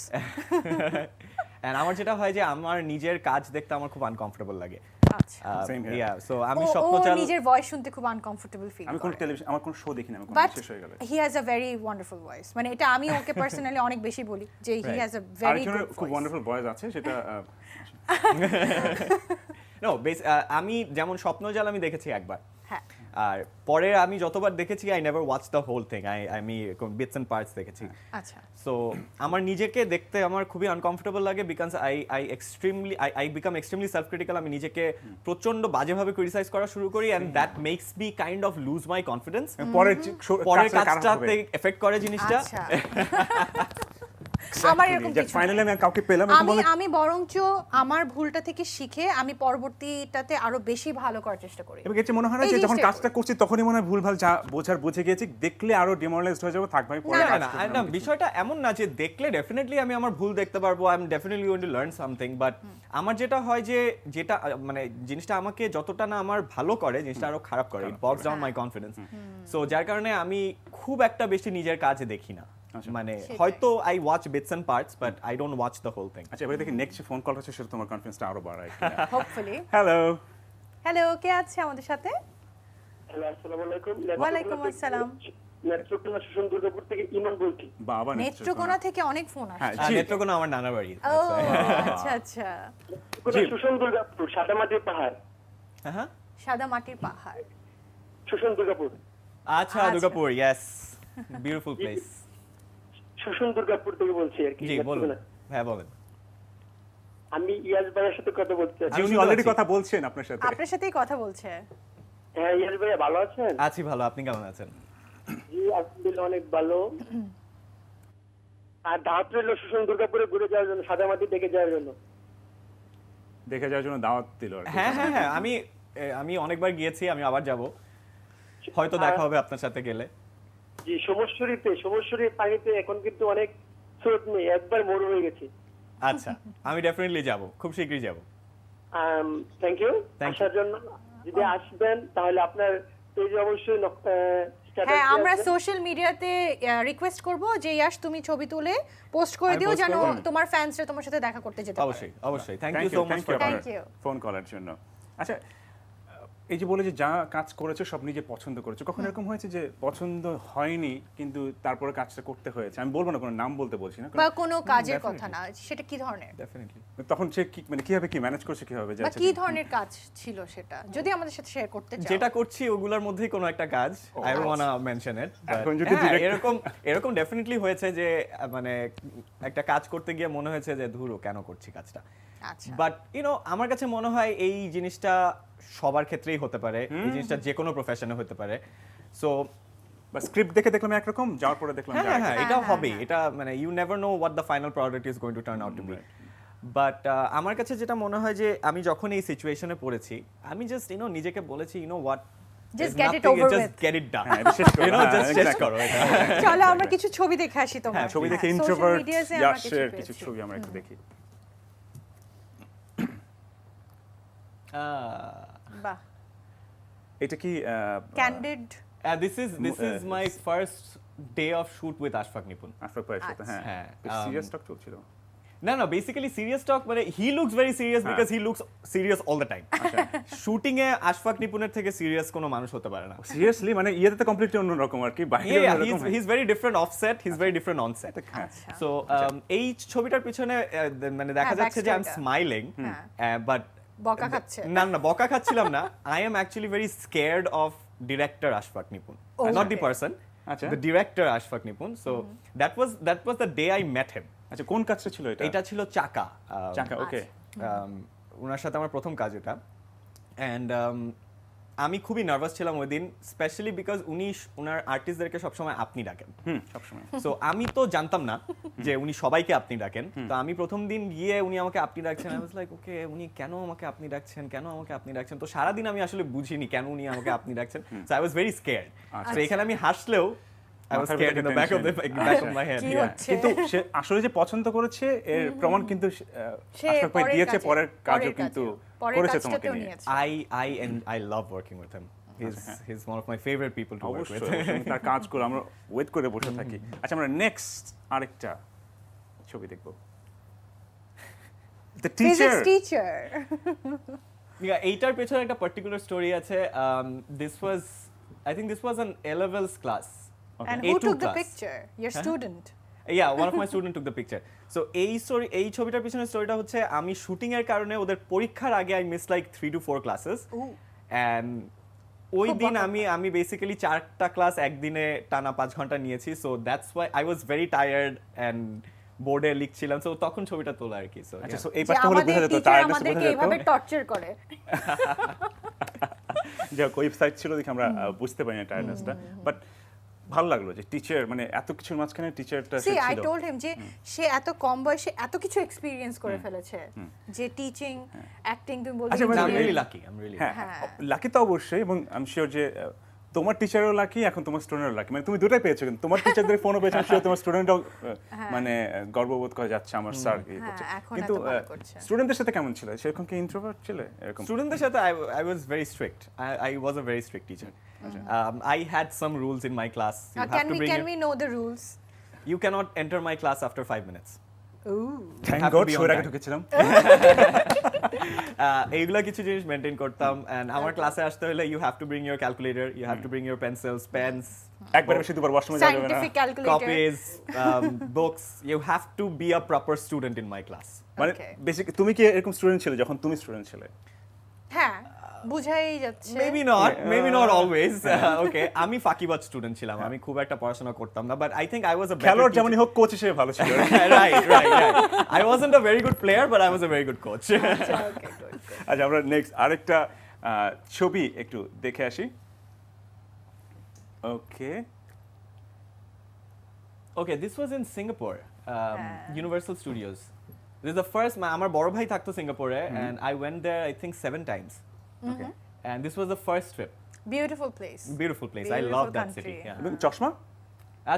and আমার যেটা হয় যে আমার নিজের কাজ দেখতে আমার খুব আনকমফোর্টেবল লাগে। আচ্ছা, Same here. Yeah, so আমি ও স্বপ্নচাল নিজের ভয়েস শুনতে খুব আনকমফোর্টেবল ফিল আমি কোন করে, টেলিভিশন আমার কোন শো দেখি না, আমি কোন বাট শেষ হয়ে গেলে। He has a very wonderful voice, মানে এটা আমি ওকে পার্সোনালি অনেক বেশি বলি যে হি Right. হ্যাজ আ ভেরি আরেকজনের গুড খুব ওয়ান্ডারফুল ভয়েস আছে, সেটা No, আমি যেমন স্বপ্নজাল আমি দেখেছি একবার, হ্যাঁ আর পরে আমি যতবার দেখেছি I never watch the whole thing, আমি বিটস এন্ড পার্টস দেখেছি। আচ্ছা সো আমার নিজেকে দেখতে আমার খুবই আনকমফোর্টেবল লাগে, because I become extremely self critical. আমি নিজেকে প্রচন্ড বাজেভাবে ক্রিটিসাইজ করা শুরু করি, and that makes me kind of lose my confidence. পরের কাজটাতে এফেক্ট করে জিনিসটা। আচ্ছা আমার এরকম কিছু ফাইনালি আমি কাউকে পেলাম আমি বরঞ্চ আমার ভুলটা থেকে শিখে আমি পরবর্তীটাতে আরো বেশি ভালো করার চেষ্টা করি। এবং এর মনে হয় না যে যখন কাজটা করছি তখনই মনে হয় ভুলভাল যা বোঝার বুঝে গিয়েছি, দেখলে আরো ডিমোরালাইজড হয়ে যাবো, থাক ভাই পরে কাজ না করবো না না। বিষয়টা এমন না যে দেখলে ডেফিনেটলি আমি আমার ভুল দেখতে পারবো, I am definitely going to learn something, but আমার যেটা হয় যে যেটা মানে জিনিসটা আমাকে যতটা না আমার ভালো করে জিনিসটা আরো খারাপ করে, it box down my confidence. So যার কারণে আমি খুব একটা বেশি নিজের কাজ দেখি না, মানে হয়তো I watch bits and parts but I don't watch the whole thing. আচ্ছা এবারে দেখি নেক্সট ফোন কল হচ্ছে, সেটা তোমার কনফিডেন্সটা আরো বাড়ায়। হোপফুলি। হ্যালো কে আছে আমাদের সাথে? হ্যালো, আসসালামু আলাইকুম। ওয়ালাইকুম আসসালাম। নেত্রকোনা সুশন দুর্গাপুর থেকে ইমন বলছি। বাবা, নেত্রকোনা থেকে অনেক ফোন আসছে। নেত্রকোনা আমার নানা বাড়ি। ও আচ্ছা আচ্ছা। সুশন দুর্গাপুর, সাদামাটির পাহাড়। হ্যাঁ, সাদা মাটির পাহাড়, সুশন দুর্গাপুর। আচ্ছা Durgapur, yes, beautiful place. Susang Durgapur থেকে বলছি আর কি। জি বলুন। হ্যাঁ বলেন। আমি ইয়াস ভাইয়ের সাথে কথা বলতে চাই। উনি অলরেডি কথা বলছেন আপনার সাথে। আপনার সাথেই কথা বলছে। হ্যাঁ ইয়াস ভাইয়া, ভালো আছেন? আছি ভালো, আপনি কেমন আছেন? জি আলহামদুলিল্লাহ অনেক ভালো। আর দাওয়াত রইল সুশন দুর্গাপুরে ঘুরে যাওয়ার জন্য, সাদামাটি দেখে যাওয়ার জন্য। দেখে যাওয়ার জন্য দাওয়াত দিল। হ্যাঁ হ্যাঁ হ্যাঁ, আমি অনেকবার গিয়েছি, আমি আবার যাব, হয়তো দেখা হবে আপনার সাথে গেলে। জি, সমশ্বরীর পানিতে এখন কিন্তু অনেক স্রোত নেই, একবার মরু হয়ে গেছে। আচ্ছা, আমি ডেফিনেটলি যাব, খুব শীঘ্রই যাব। থ্যাংক ইউ আসার জন্য। যদি আসবেন তাহলে আপনার পেজে অবশ্যই হ্যাঁ, আমরা সোশ্যাল মিডিয়াতে রিকোয়েস্ট করব যে ইয়াশ তুমি ছবি তুলে পোস্ট করে দিও যেন তোমার ফ্যান্সরা তোমার সাথে দেখা করতে যেতে পারে। অবশ্যই অবশ্যই। Thank you so much for phone করার জন্য। আচ্ছা এই যে বলে যে যা কাজ করেছো সব নিজে পছন্দ করেছো, কখন এরকম হয়েছে যে পছন্দ হয়নি কিন্তু তারপরে কাজটা করতে হয়েছে? আমি বলবো না, কোনো নাম বলতে বলছি না, বা কোনো কাজের কথা না, সেটা কি ধরনের? ডেফিনেটলি। তখন সে কি মানে কিভাবে কি ম্যানেজ করছে, কিভাবে বা কি ধরনের কাজ ছিল সেটা যদি আমাদের সাথে শেয়ার করতে চাও? যেটা করছি ওগুলোর মধ্যেই কোনো একটা কাজ, I don't want to mention it. এরকম ডেফিনেটলি হয়েছে যে মানে একটা কাজ করতে গিয়ে মনে হয়েছে যে ধুরো কেন করছি কাজটা। বাট আমার কাছে মনে হয় এই জিনিসটা সবার ক্ষেত্রেই হতে পারে, এই জিনিসটা যে কোনো প্রফেশনে হতে পারে। সো বা স্ক্রিপ্ট দেখে দেখলাম একরকম, যাওয়ার পরে দেখলাম হ্যাঁ এটাও হবে, এটা মানে you never know what the final product is going to turn out to be. But আমার কাছে যেটা মনে হয় যে আমি যখন এই সিচুয়েশনে পড়েছি, আমি জাস্ট নিজেকে বলেছি what, just get it over with, just get it done, just শেষ করো এটা। চলো আমরা কিছু ছবি দেখে আসি তোমার। ছবি দেখে ইন্ট্রোভার্ট ইয়াশের কিছু ছবি আমরা একটু দেখি। বাহ, এটা কি candid? This is my first day of shoot with Ashfaq Nipun. Ashfaq ভাইয়ের সাথে। হ্যাঁ, সিরিয়াস টক চলছিল। No, basically serious talk, মানে he looks very serious because he looks serious all the time. Shooting এ আশফাক নিপুনের থেকে সিরিয়াস কোনো মানুষ হতে পারে না। সিরিয়াসলি মানে ইয়েতে তো কমপ্লিটলি অন্যরকম আর কি, বাইরে অন্যরকম। He's very different off set, he's very different on set. So এই ছবিটার পিছনে মানে দেখা যাচ্ছে যে I'm smiling, but বকা খাচ্ছে না বকা খাচ্ছিলাম না, I am actually very scared of director Ashfaq Nipun, not the person, the director Ashfaq Nipun. So that was the day I met him. আচ্ছা কোন কাজটা ছিল এটা? এটা ছিল চাকা। ওকে। ওনার সাথে আমার প্রথম কাজ এটা, অ্যান্ড আমি খুবই নার্ভাস ছিলাম ওই দিন, স্পেশালি বিকজ উনি ওনার আর্টিস্টদেরকে সবসময় আপনি ডাকেন। সবসময়। সো আমি তো জানতাম না যে উনি সবাইকে আপনি ডাকেন। তো আমি প্রথম দিন গিয়ে উনি আমাকে আপনি ডাকছেন, আই ওয়াজ লাইক ওকে উনি কেন আমাকে আপনি ডাকছেন, তো সারাদিন আমি আসলে বুঝিনি কেন উনি আমাকে আপনি ডাকছেন। So I was very scared. তো এখানে আমি হাসলেও I was scared in the back of my head. কিন্তু সে আসলে যে পছন্দ করেছে এর প্রমাণ কিন্তু আশফাক ভাই দিয়েছে, পরের কাজও কিন্তু করেছে তোমাকে নিয়ে। I love working with him. He's one of my favorite people to work with. তার কাজগুলো আমরা ওয়েট করে বসে থাকি। আচ্ছা আমরা নেক্সট আরেকটা ছবি দেখব। The teacher. এইটার পেছনে একটা পার্টিকুলার স্টোরি আছে। I think this was an A-levels class. And who took the picture? Your student? Yeah, one of my student took the picture. So এই ছবিটার পিছনে স্টোরিটা হচ্ছে আমি শুটিং এর কারণে ওদের পরীক্ষার আগে I missed like 3 to 4 classes. And ওই দিন আমি বেসিক্যালি 4টা ক্লাস একদিনে টানা 5 ঘন্টা নিয়েছি। So that's why I was very tired and বোর্ডে লিখছিলাম। সো তখন ছবিটা তোলা আর কি। সো আচ্ছা সো এই পাশটা হলো বোঝা যেত, টায়ার্ডনেস বোঝা যেত। এইভাবে টর্চার করে। যে ওয়েবসাইট ছিল দেখে আমরা বুঝতে পারি না টায়ার্ডনেসটা, বাট ভালো লাগলো যে টিচার মানে এত কিছুর মাঝখানে টিচারটা সি আই ছিল টোল্ড হিম যে সে এত কম বয়সে এত কিছু এক্সপেরিয়েন্স করে ফেলেছে যে টিচিং অ্যাক্টিং তুমি বলতে আচ্ছা, মানে I'm আমি- really lucky. I'm really lucky. হ্যাঁ লাকি তো অবশ্যই, এবং আমি শিওর যে তোমার টিচারও লাকি, এখন তোমার স্টুডেন্টও লাকি, মানে তুমি দুটাই পেয়েছো, কিন্তু তোমার টিচারদের ফোনও পেয়েছো, শিওর তোমার স্টুডেন্টও মানে গর্ববোধ করে যাচ্ছে আমার স্যার করছে। এখন কিন্তু এত ভালো করছে। স্টুডেন্টদের সাথে কেমন ছিল, সেরকম কি ইন্ট্রোভার্ট ছিল এরকম? স্টুডেন্টদের সাথে I was very strict. I was a very strict teacher. I had some rules in my class. You have to bring can your- we know the rules? You cannot enter my class after 5 minutes. Thank have to god be on সবার আগে time. ঢুকেছিলাম। এইগুলা কিছু জিনিস maintain করতাম, and আমার ক্লাসে আসতে হলে you have to bring your calculator, you have to bring your pencils, pens, একবার বেশি দুবার ওয়াশরুমে যাবে না। Scientific calculator. copies, books. You have to be a proper student in my class. মানে Okay. বেসিক তুমি কি এরকম স্টুডেন্ট ছিলে যখন তুমি স্টুডেন্ট ছিলে? হ্যাঁ বুঝাই যাচ্ছে Maybe not always. Okay, আমি ফাঁকিবাজ স্টুডেন্ট ছিলাম, আমি খুব একটা পড়াশোনা করতাম না, but I think I was a better খেলোয়াড় teacher. যেমনই হোক কোচ হিসেবে ভালো ছিল। right. I wasn't a very good player, but I was a very good coach. আচ্ছা, আমরা নেক্সট আরেকটা ছবি একটু দেখে আসি। ওকে, Okay, this was in Singapore, Universal Studios. This is the first. আমার বড় ভাই থাকতো সিঙ্গাপুরে, and I went there I think 7 times. Okay, and this was the first trip. Beautiful place Beautiful place. I Beautiful love that country, city. Yeah. এবং চশমা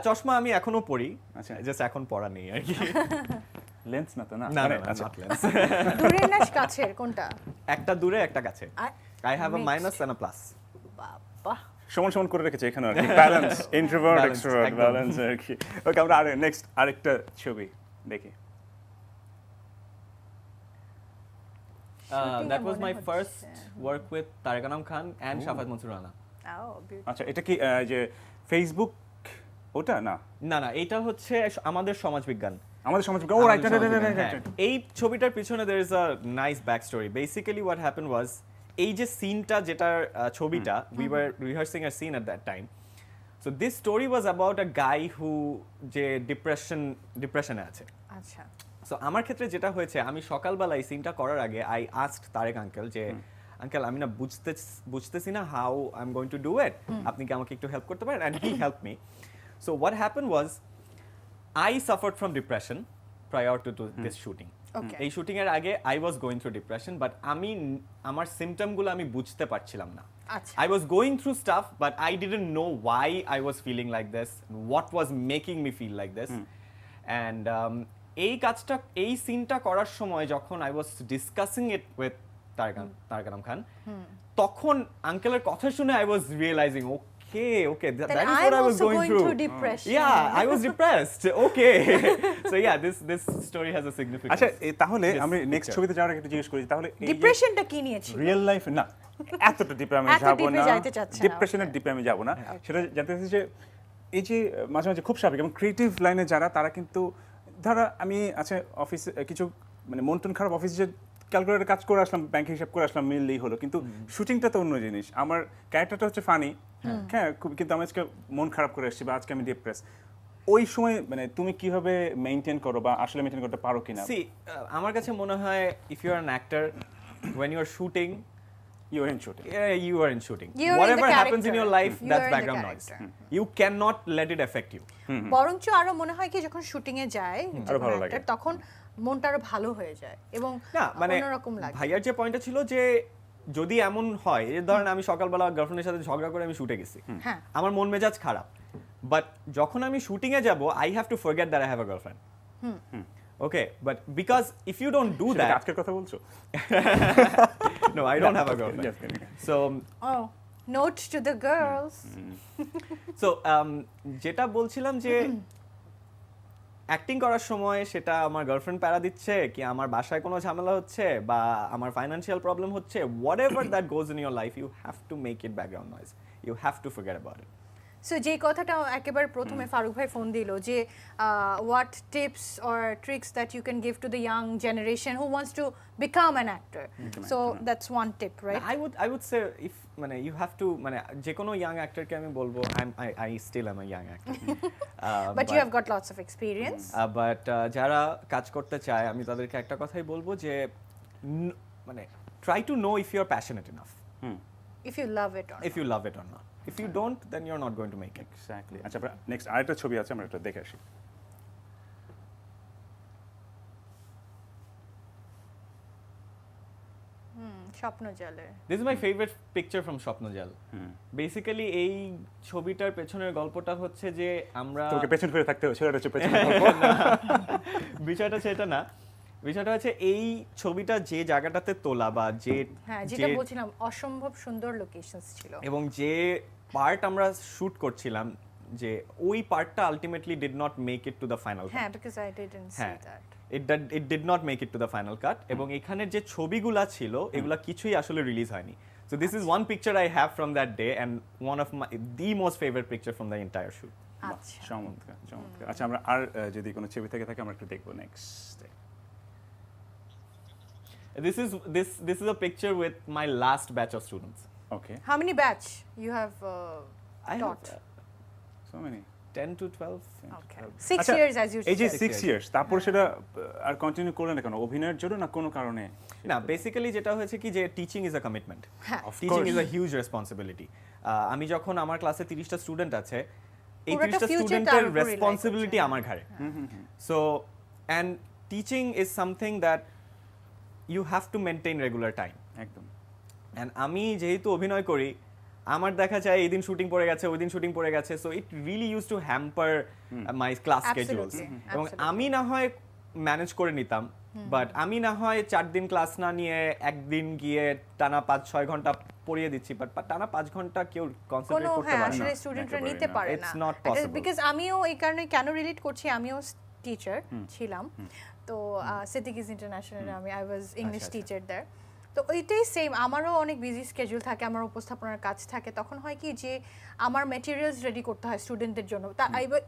চশমা আমি এখনো পরি, আচ্ছা। জাস্ট এখন পরা নেই আর কি। লেন্স না তো না? না, মানে, না, আচ্ছা। not lens. দূরের না কাছের কোনটা? একটা দূরে একটা কাছে। I have a Mixed. minus and a plus. বাবা সমান সমান করে রেখেছে এখানে আর কি, ব্যালেন্স, ইন্ট্রোভার্ট Balance, এক্সট্রোভার্ট একদম। ব্যালেন্স আর কি। ওকে, আমরা নেক্সট আরেকটা ছবি দেখি। That was মনে my হচ্ছে। first work with Tariq Anam Khan and Shafat Mansur Rana. আচ্ছা, এটা কি যে ফেসবুক ওটা না? না, এটা হচ্ছে আমাদের সমাজবিজ্ঞান। আমাদের সমাজ ও রাইট হ্যাঁ, এই ছবিটার পিছনে there is a nice backstory. Basically what happened was, এই যে সিনটা যেটার ছবিটা, we were rehearsing a scene at that time. So this story was about a guy who যে ডিপ্রেশনে আছে। আচ্ছা সো আমার ক্ষেত্রে যেটা হয়েছে, আমি সকালবেলা এই সিনটা করার আগে আই আস্কড তারেক আঙ্কেল যে আঙ্কেল আমি না বুঝতেছি না how I am going to do it, আপনি কি আমাকে একটু হেল্প করতে পারেন? And he help me. So what happen was, I suffered from depression prior to this shooting. এই শুটিং এর আগে I was going through depression, but আমি আমার সিমটমগুলো আমি বুঝতে পারছিলাম না। আচ্ছা I was going through stuff, but I didn't know why I was feeling like this, what was making me feel like this. And এই সিনটা করার সময় যখন I was discussing it with Tariq Anam Khan, তখন আঙ্কেলের কথা শুনে I was realizing, okay, that Then is I'm what I was also going going through. through depression. Yeah, I was depressed. Okay. So yeah, this story has a significance. আচ্ছা, তাহলে This আমি next picture. ছবিতে যাওয়ার আগে একটু জিজ্ঞেস করি, তাহলে ডিপ্রেশনটা কি নিয়েছিল? রিয়েল লাইফ না এতটা ডিপে আমি এত যাবো deep এ না, যাইতে চাচ্ছি না, ডিপ্রেশনের ডিপে আমি যাবো না। সেটা জানতে চাইছি যে এই যে মাঝে মাঝে খুব স্বাভাবিক এবং ক্রিয়েটিভ লাইনে যারা, তারা কিন্তু ধরো আমি আচ্ছা অফিসে কিছু মানে মন টন খারাপ, অফিসে ক্যালকুলেটর কাজ করে আসলাম, ব্যাংকে হিসাব করে আসলাম, মিললেই হলো, কিন্তু শুটিংটা তো অন্য জিনিস। আমার ক্যারেক্টারটা হচ্ছে ফানি, হ্যাঁ, কিন্তু আমি আজকে মন খারাপ করে আসছি বা আজকে আমি ডিপ্রেস, ওই সময় মানে তুমি কিভাবে মেইনটেইন করো বা আসলে মেইনটেইন করতে পারো কিনা? See, আমার কাছে মনে হয় if you are an actor, when you are shooting, you are in shooting. You are in shooting. You are in Whatever the happens in your life, character. You that's are in the background noise. character. You cannot let it affect you. বরঞ্চ আরো মনে হয় কি যখন shooting এ যায় আরো ভালো লাগে। তখন মনটা আরো ভালো হয়ে যায় এবং না মানে অন্যরকম লাগে। ভাইয়ার যে পয়েন্টটা ছিল যে যদি এমন হয়, এই ধরেন আমি সকালবেলা গার্লফ্রেন্ডের সাথে ঝগড়া করে আমি শুটে গেছি, হ্যাঁ আমার মন মেজাজ খারাপ, বাট যখন আমি শুটিং এ যাব I have to forget that I have a girlfriend. Okay, but because if you don't do সেটা that, আজকের কথা বলছো? no, I don't have a girlfriend. Just kidding. So Oh, note to the girls. যেটা বলছিলাম যে acting করার সময় সেটা আমার গার্লফ্রেন্ড প্যারা দিচ্ছে কি আমার বাসায় কোনো ঝামেলা হচ্ছে বা আমার ফাইনান্সিয়াল প্রবলেম হচ্ছে, whatever that goes in your life, you have to make it background noise, you have to forget about it. So যে কথাটা একেবারে প্রথমে ফারুক ভাই ফোন দিল যে what tips or tricks that you can give to the young generation who wants to become an actor, so that's one tip, right? I would say if মানে you have to মানে যে কোনো young অ্যাক্টরকে আমি বলবো I still am a young actor. But you have got lots of experience. But যারা কাজ করতে চায় আমি তাদেরকে একটা কথাই বলবো যে মানে try to know if you are passionate enough. if you love it or if you love it or not. If you don't, then you're not going to make it. Exactly. আচ্ছা নেক্সট আরেকটা ছবি আছে, আমরা এটা দেখে আসি। স্বপ্ন জলে। This is my favorite picture from Swapnojaal. Basically এই ছবিটার পেছনের গল্পটা হচ্ছে যে আমরা তোকে পেছন ফিরে থাকতে হচ্ছে, এটা হচ্ছে পেছনের গল্প। বিষয়টা সেটা না, বিষয়টা হচ্ছে এই ছবিটা যে জায়গাটাতে তোলা বা যে হ্যাঁ যেটা বলছিলাম অসম্ভব সুন্দর লোকেশনস ছিল, এবং যে পার্ট আমরা শুট করছিলাম, যে ওই পার্টটা ultimately did not make it to the final কাট। হ্যাঁ because I didn't see that. It did not make it to the final cut, এবং এখানের যে ছবিগুলা ছিল এগুলা কিছুই আসলে রিলিজ হয়নি। So this is one picture I have from that day and one of the most favorite picture from the entire shoot. আচ্ছা চমৎকার চমৎকার। আচ্ছা আমরা আর যদি কোনো ছবি থেকে থাকে আমরা একটু দেখবো next. This is a picture with my last batch of students. Okay, how many batch you have I taught? have so many 10 to 12. Okay. 6 years as you এই যে said. 6 ইয়ার্স, তারপর সেটা আর কন্টিনিউ করলেন না কেন? অভিনয়ের জন্য না কোনো কারণে? না, বেসিক্যালি যেটা হয়েছে কি যে teaching is a commitment, teaching is a huge responsibility. আমি যখন আমার ক্লাসে 30টা স্টুডেন্ট আছে, এই 30টা স্টুডেন্টের রেসপন্সিবিলিটি আমার ঘাড়ে। So and teaching is something that you have to maintain regular time. একদম। অ্যান্ড আমি যেহেতু অভিনয় করি, আমার দেখা যায় এই দিন শুটিং পড়ে গেছে, ওই দিন শুটিং পড়ে গেছে, so it really use to hamper my class schedules. এবং আমি না হয় ম্যানেজ করে নিতাম, বাট আমি না হয় 4 দিন ক্লাস না নিয়ে একদিন গিয়ে টানা 5-6 ঘন্টা পড়িয়ে দিচ্ছি, বাট টানা 5 ঘন্টা কেউ কনসেন্ট্রেট করতে পারে না। আসলে স্টুডেন্টরা নিতে পারে না। It's not possible. বিকজ আমিও এই কারণে কেন রিলেট করছি, আমিও টিচার ছিলাম, তো সিটিকিজ ইন্টারন্যাশনালে আমি আই ওয়াজ ইংলিশ টিচার দেয়ার। তো ওইটাই সেম, আমারও অনেক বিজি স্কেডিউল থাকে, আমার উপস্থাপনার কাজ থাকে, তখন হয় কি যে আমার ম্যাটেরিয়ালস রেডি করতে হয় স্টুডেন্টদের জন্য,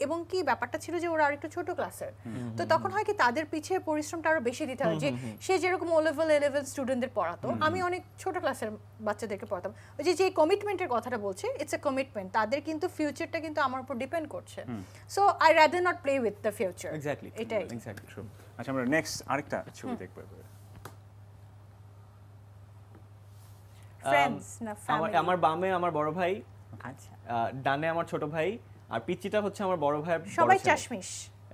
এবং কি ব্যাপারটা ছিল যে ওরা আরেকটু ছোট ক্লাসের, তো তখন হয় কি তাদের পিছিয়ে পরিশ্রমটা আরো বেশি দিতে হয়। যে সে যেরকম ও লেভেল স্টুডেন্টদের পড়াতো, আমি অনেক ছোট ক্লাসের বাচ্চাদেরকে পড়াতাম। ওই যে কমিটমেন্টের কথাটা বলছে, ইটস এ কমিটমেন্ট, তাদের কিন্তু ফিউচারটা কিন্তু আমার উপর ডিপেন্ড করছে। So I rather not play with the future. Exactly, এটাই এক্স্যাক্টলি ট্রু। আচ্ছা আমরা নেক্সট আরেকটা ছবি দেখবো। ফ্রেন্ডস না ফ্যামিলি? আমার বামে আমার বড় ভাই, আচ্ছা ডানে আমার ছোট ভাই, আর পিচ্চিটা হচ্ছে আমার বড় ভাইয়ের বড় সবাই ছেলে। চাশমিশ।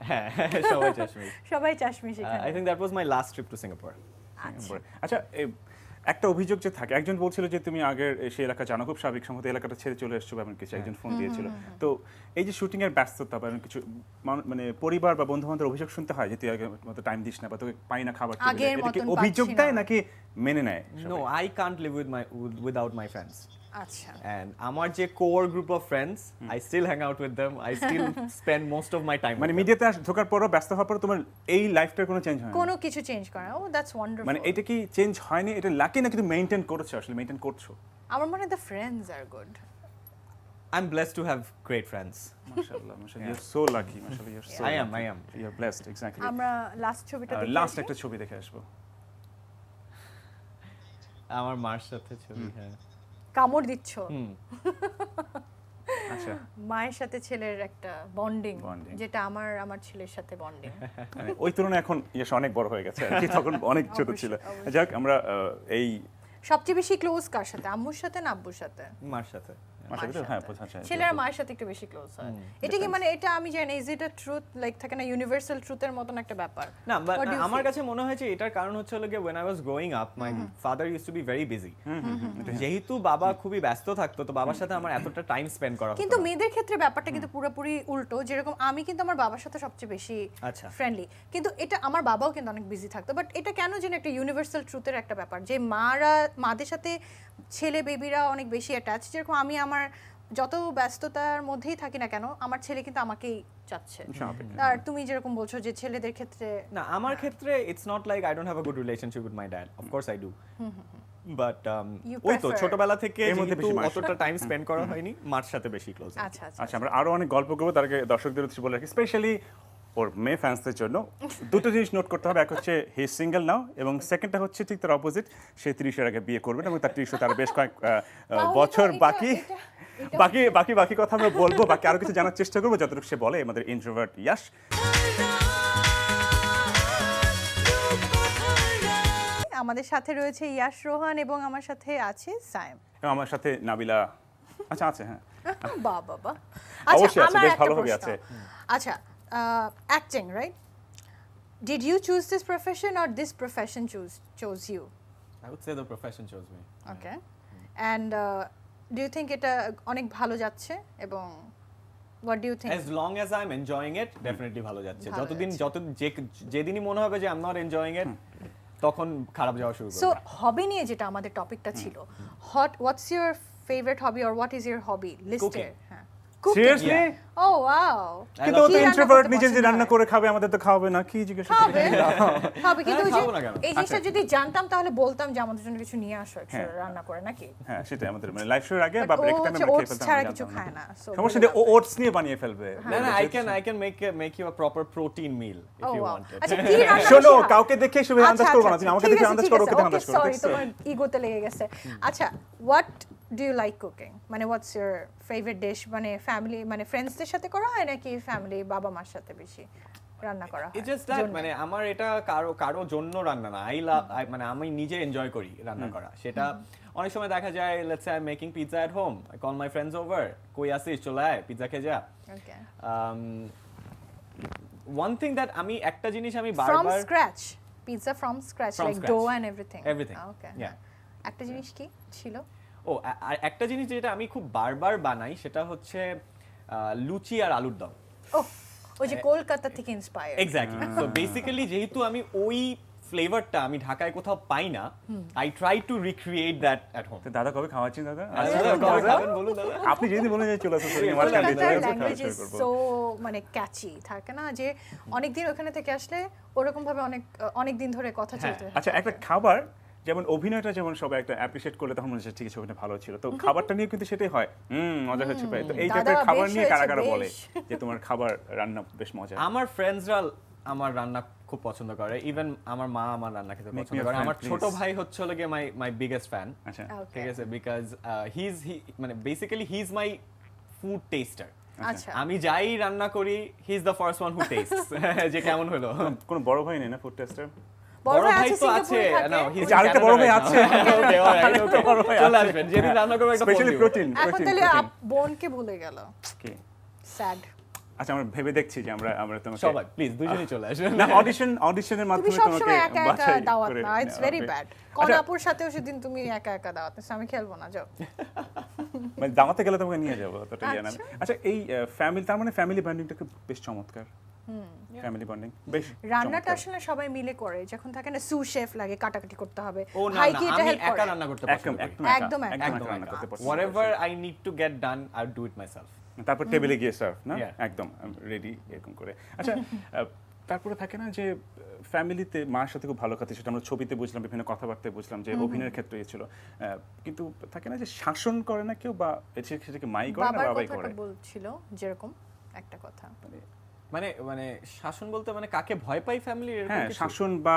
হ্যাঁ, সবাই চাশমিশ। সবাই চাশমিশ এখানে। I think that was my last trip to Singapore. আচ্ছা একটা অভিযোগ যে থাকে, একজন বলছিল যে তুমি আগের সেই এলাকা জানো খুব স্বাভাবিক, সম্ভবত এলাকাটা ছেড়ে চলে এসছো, এমন কিছু একজন ফোন দিয়েছিল। তো এই যে শুটিং এর ব্যস্ততা বা কিছু মানে পরিবার বা বন্ধু বান্ধবের অভিযোগ শুনতে হয় যে তুই আগের মতো টাইম দিস না বা তোকে পাই না খাবার, এটা কি অভিযোগ দেয় নাকি মেনে নেয়? No, I can't live without my friends. আচ্ছা। And আমার যে core group of friends, I still hang out with them. I still spend most of my time. মানে মিডিয়াতে ঢোকার পরও ব্যস্ত হওয়ার পর তোমার এই লাইফটার কোনো চেঞ্জ হয় না? কোনো কিছু চেঞ্জ করে না। ও দ্যাটস ওয়ান্ডারফুল। মানে এটা কি চেঞ্জ হয়নি, এটা লাকি নাকি তুমি মেইনটেইন করছো, আসলে মেইনটেইন করছো? আমার মনে হয় the friends are good. I'm blessed to have great friends. মাশাআল্লাহ মাশাআল্লাহ, you're so lucky, মাশাআল্লাহ, you're so I am. You're blessed, exactly. আমরা লাস্ট ছবিটা দেখি। লাস্ট একটা ছবি দেখে আসবো। আমার মার সাথে ছবি, হ্যাঁ। কামড় দিচ্ছ। আচ্ছা, মায়ের সাথে ছেলের একটা বন্ডিং, যেটা আমার ছেলের সাথে বন্ডিং। মানে ওই তুলনায় এখন ইয়েস অনেক বড় হয়ে গেছে, আর কি তখন অনেক ছোট ছিল। যাক আমরা এই সবচেয়ে বেশি ক্লোজ কার সাথে, আম্মুর সাথে না আব্বুর সাথে? মার সাথে। হ্যাঁ বোঝা ছেলের মায়ের সাথে একটু বেশি ক্লোজ হয়। এটা কি মানে এটা আমি জানি is it a truth, like থাকে না ইউনিভার্সাল ট্রুথের মতন একটা ব্যাপার? না, আমার কাছে মনে হয় যে এটার কারণ হচ্ছে হলো when I was growing up my father used to be very busy. যেহেতু বাবা খুবই ব্যস্ত থাকতো, তো বাবার সাথে আমার এতটা টাইম স্পেন্ড করা হতো না। কিন্তু মেয়েদের ক্ষেত্রে ব্যাপারটা কিন্তু পুরোপুরি উল্টো, যেরকম আমি কিন্তু আমার বাবার সাথে সবচেয়ে বেশি ফ্রেন্ডলি, কিন্তু এটা আমার বাবাও কিন্তু অনেক বিজি থাকতো। বাট এটা কেন যেন একটা ইউনিভার্সাল ট্রুথের একটা ব্যাপার যে মাদের সাথে ছেলে বেবিরা অনেক বেশি অ্যাটাচ। যেরকম আমি আমার যত ব্যস্ততার মধ্যেই থাকি না কেন, আমার ছেলে কিন্তু আমাকেই চাচ্ছে। আর তুমি যেরকম বলছো যে ছেলেদের ক্ষেত্রে, না আমার ক্ষেত্রে it's not like I don't have a good relationship with my dad, of course I do, but ওই তো ছোটবেলা থেকে যেহেতু অতটা টাইম স্পেন্ড করা হয়নি, মার সাথে বেশি ক্লোজ। আচ্ছা আচ্ছা আমরা আরো অনেক গল্প করবো, তার আগে দর্শকদের উদ্দেশ্যে বলে রাখি, স্পেশালি ওর মেয়ে ফ্যান্সদের জন্য দুটো জিনিস নোট করতে হবে। এক হচ্ছে হি ইজ সিঙ্গেল নাও, এবং সেকেন্ডটা হচ্ছে ঠিক তার অপোজিট, সে 30-এর আগে বিয়ে করবেন, এবং তার 30 তার বেশ কয়েক বছর বাকি। বাকি কথা আমরা বলবো, বাকি আরো কিছু জানার চেষ্টা করবো যতটুকু সে বলে। আমাদের ইন্ট্রোভার্ট ইয়াশ আমাদের সাথে রয়েছে ইয়াশ রোহান, এবং আমার সাথে আছে সায়েম। এবং আমার সাথে নাবিলা আচ্ছা আছে হ্যাঁ বাহ বাহ বাহ। আচ্ছা অবশ্যই আছে, আমার বেশ একটা ভালোভাবে প্রশ্ন। আছে। আচ্ছা acting right, did you choose this profession or this profession chose you? I would say the profession chose me. Okay and do you think এটা অনেক ভালো যাচ্ছে এবং what do you think? As long as I'm enjoying it, definitely ভালো যাচ্ছে। ভালো যতদিন যাচ্ছে। যেদিনই মনে হবে যে I'm not enjoying it, তখন খারাপ যাওয়া শুরু সো করবে। হবি নিয়ে যেটা আমাদের টপিকটা ছিল, হোয়াটস your favourite hobby or what is your hobby listed? হ্যাঁ সিরিয়াসলি ও ওয়াও, কিন্তু ও তো ইন্ট্রোভার্ট, নিজে যে রান্না করে খাবে, আমাদের তো খাওয়াবে না, কি জিজ্ঞেস খাবে খাবে, কিন্তু ওই যে খাবো না কেন? এই জিনিসটা যদি জানতাম তাহলে বলতাম যে আমাদের জন্য কিছু নিয়ে আসো হ্যাঁ। রান্না করে নাকি। হ্যাঁ সেটাই আমাদের মানে লাইভ শোর আগে But বা ও ব্রেক টাইমে হচ্ছে আমরা খেয়ে oats ফেলতাম, ছাড়া আমি কিছু জানতাম খায় না, so সমস্যা বলে নেই, ও দাও। ওটস নিয়ে বানিয়ে ফেলবে। না না, I can make you a proper protein meal if Oh, you wow. want it. আচ্ছা কি রান্না শোনো, শিখা? কাউকে দেখে শুধু আন্দাজ করবো না, তুমি আমাকে দেখে আন্দাজ করো, ওকে আন্দাজ করো। সরি তোমার ইগোতে লেগে গেছে। আচ্ছা what do you like cooking, মানে হোয়াটস ইউর ফেভারিট ডিশ? মানে ফ্যামিলি মানে ফ্রেন্ডসদের সাথে করা হয় নাকি ফ্যামিলি বাবা মার সাথে বেশি রান্না করা হয়? It's just that মানে আমার এটা কারো জন্য রান্না না, মানে আমি নিজে এনজয় করি রান্না করা। সেটা অনেক সময় দেখা যায়, let's say I am making pizza at home, I call my friends over, কই আসিস চলে আয় পিৎজা খেয়ে যা। ওকে ওয়ান থিং দ্যাট আমি একটা জিনিস আমি ফ্রম বারবার scratch, pizza from scratch From like scratch. Dough and everything? Everything. Okay Yeah. একটা জিনিস কি ছিল? ও আর একটা জিনিস যেটা আমি খুব বারবার বানাই সেটা হচ্ছে লুচি আর আলুর দম। ও ওই যে কলকাতা থেকে ইন্সপায়ার্ড। এক্স্যাক্টলি। সো বেসিক্যালি যেহেতু আমি ওই ফ্লেভারটা আমি ঢাকায় কোথাও পাই না, I try to recreate that at home. তো দাদা কবে খাওয়াচ্ছেন দাদা? খাবেন বলুন দাদা। আপনি যেদিন বলে যে চলে আসো, সরি আমার কাছে কলকাতার ল্যাঙ্গুয়েজ ইজ সো মানে ক্যাচি থাকে না, যে অনেক দিন ওখানে থেকে আসলে ওরকম ভাবে অনেক দিন ধরে কথা চলতে থাকে। আচ্ছা একটা খাবার যেমন অভিনয়টা যেমন সবাই একটা অ্যাপ্রিশিয়েট করলে তখন মনে হচ্ছে ঠিক আছে অভিনয় ভালো ছিল, তো খাবারটা নিয়ে কিন্তু সেটাই হয় মজা হচ্ছে প্রায়। তো এই দাদা, টাইপের খাবার বেশ নিয়ে কারা হয়েছে, কারা বলে বেশ। যে তোমার খাবার রান্না বেশ মজা? আমার ফ্রেন্ডসরা আমার রান্না খুব পছন্দ করে, ইভেন আমার মা আমার রান্না খেতে Make পছন্দ me a করে। friend, আমার ছোট please. ভাই হচ্ছে হলো গিয়ে মাই বিগেস্ট ফ্যান। আচ্ছা ঠিক আছে, বিকজ হি মানে basically he is my food tester. আচ্ছা আমি যাই রান্না করি he is the first one who tastes যে কেমন হলো। কোনো বড় ভাই নেই না ফুড টেস্টার? বড় ভাই তো আছে আছে, সিঙ্গাপুরে না থাকে। হি ইজ আরেকটা বড় ভাই আছে। ওকে অলরাইট, ওকে চলে আসবেন, যেদিন রান্না করবে একটা স্পেশালি প্রোটিন এখন তাহলে বোনকে ভুলে গেল, কি স্যাড। আচ্ছা আমরা ভেবে দেখছি যে আমরা তোমাকে সবাই প্লিজ দুজনেই চলে আসবেন। না অডিশনের তুমি মাধ্যমে সব তোমাকে সময় একা একা বাছাই দাওয়াত করে না, ইটস নেওয়া ভেরি হবে। ব্যাড। আচ্ছা, কনাপুর সাথেও সেদিন তুমি একা একা দাওয়াত নিছো, আমি খেলবো না, যাও। মানে দামাতে গেলে তোমাকে নিয়ে যাবো, অতটা ইয়ে না। আচ্ছা এই ফ্যামিলি, তার মানে ফ্যামিলি বন্ডিংটা খুব বেশ চমৎকার। ফ্যামিলি বন্ডিং বেশ রান্নাটা চমৎকার। আসলে সবাই মিলে করে, যখন থাকে না সু শেফ লাগে, কাটাকাটি করতে হবে, ও না ভাই না, কি এটা আমি হেল্প একা করে? রান্না করতে একদম পছন্দ করি। একদম একা। একদম রান্না করতে পছন্দ করি। Whatever I need to get done, I'll do it myself. তারপর টেবিলে গিয়ে সার্ভ না, Yeah. একদম রেডি এরকম করে। আচ্ছা তারপরে থাকে না যে ফ্যামিলিতে মার সাথে খুব ভালো কথা, সেটা আমরা ছবিতে বুঝলাম, বিভিন্ন কথাবার্তায় বুঝলাম যে অভিনয়ের ক্ষেত্রে ছিল, কিন্তু থাকে না যে শাসন করে না কেউ, বা সেটাকে মাই করে না বাবার বাবাই করে? কথাটা বলছিল যেরকম একটা কথা, মানে শাসন বলতে মানে কাকে ভয় পাই ফ্যামিলির এরকম হ্যাঁ কিছু? শাসন বা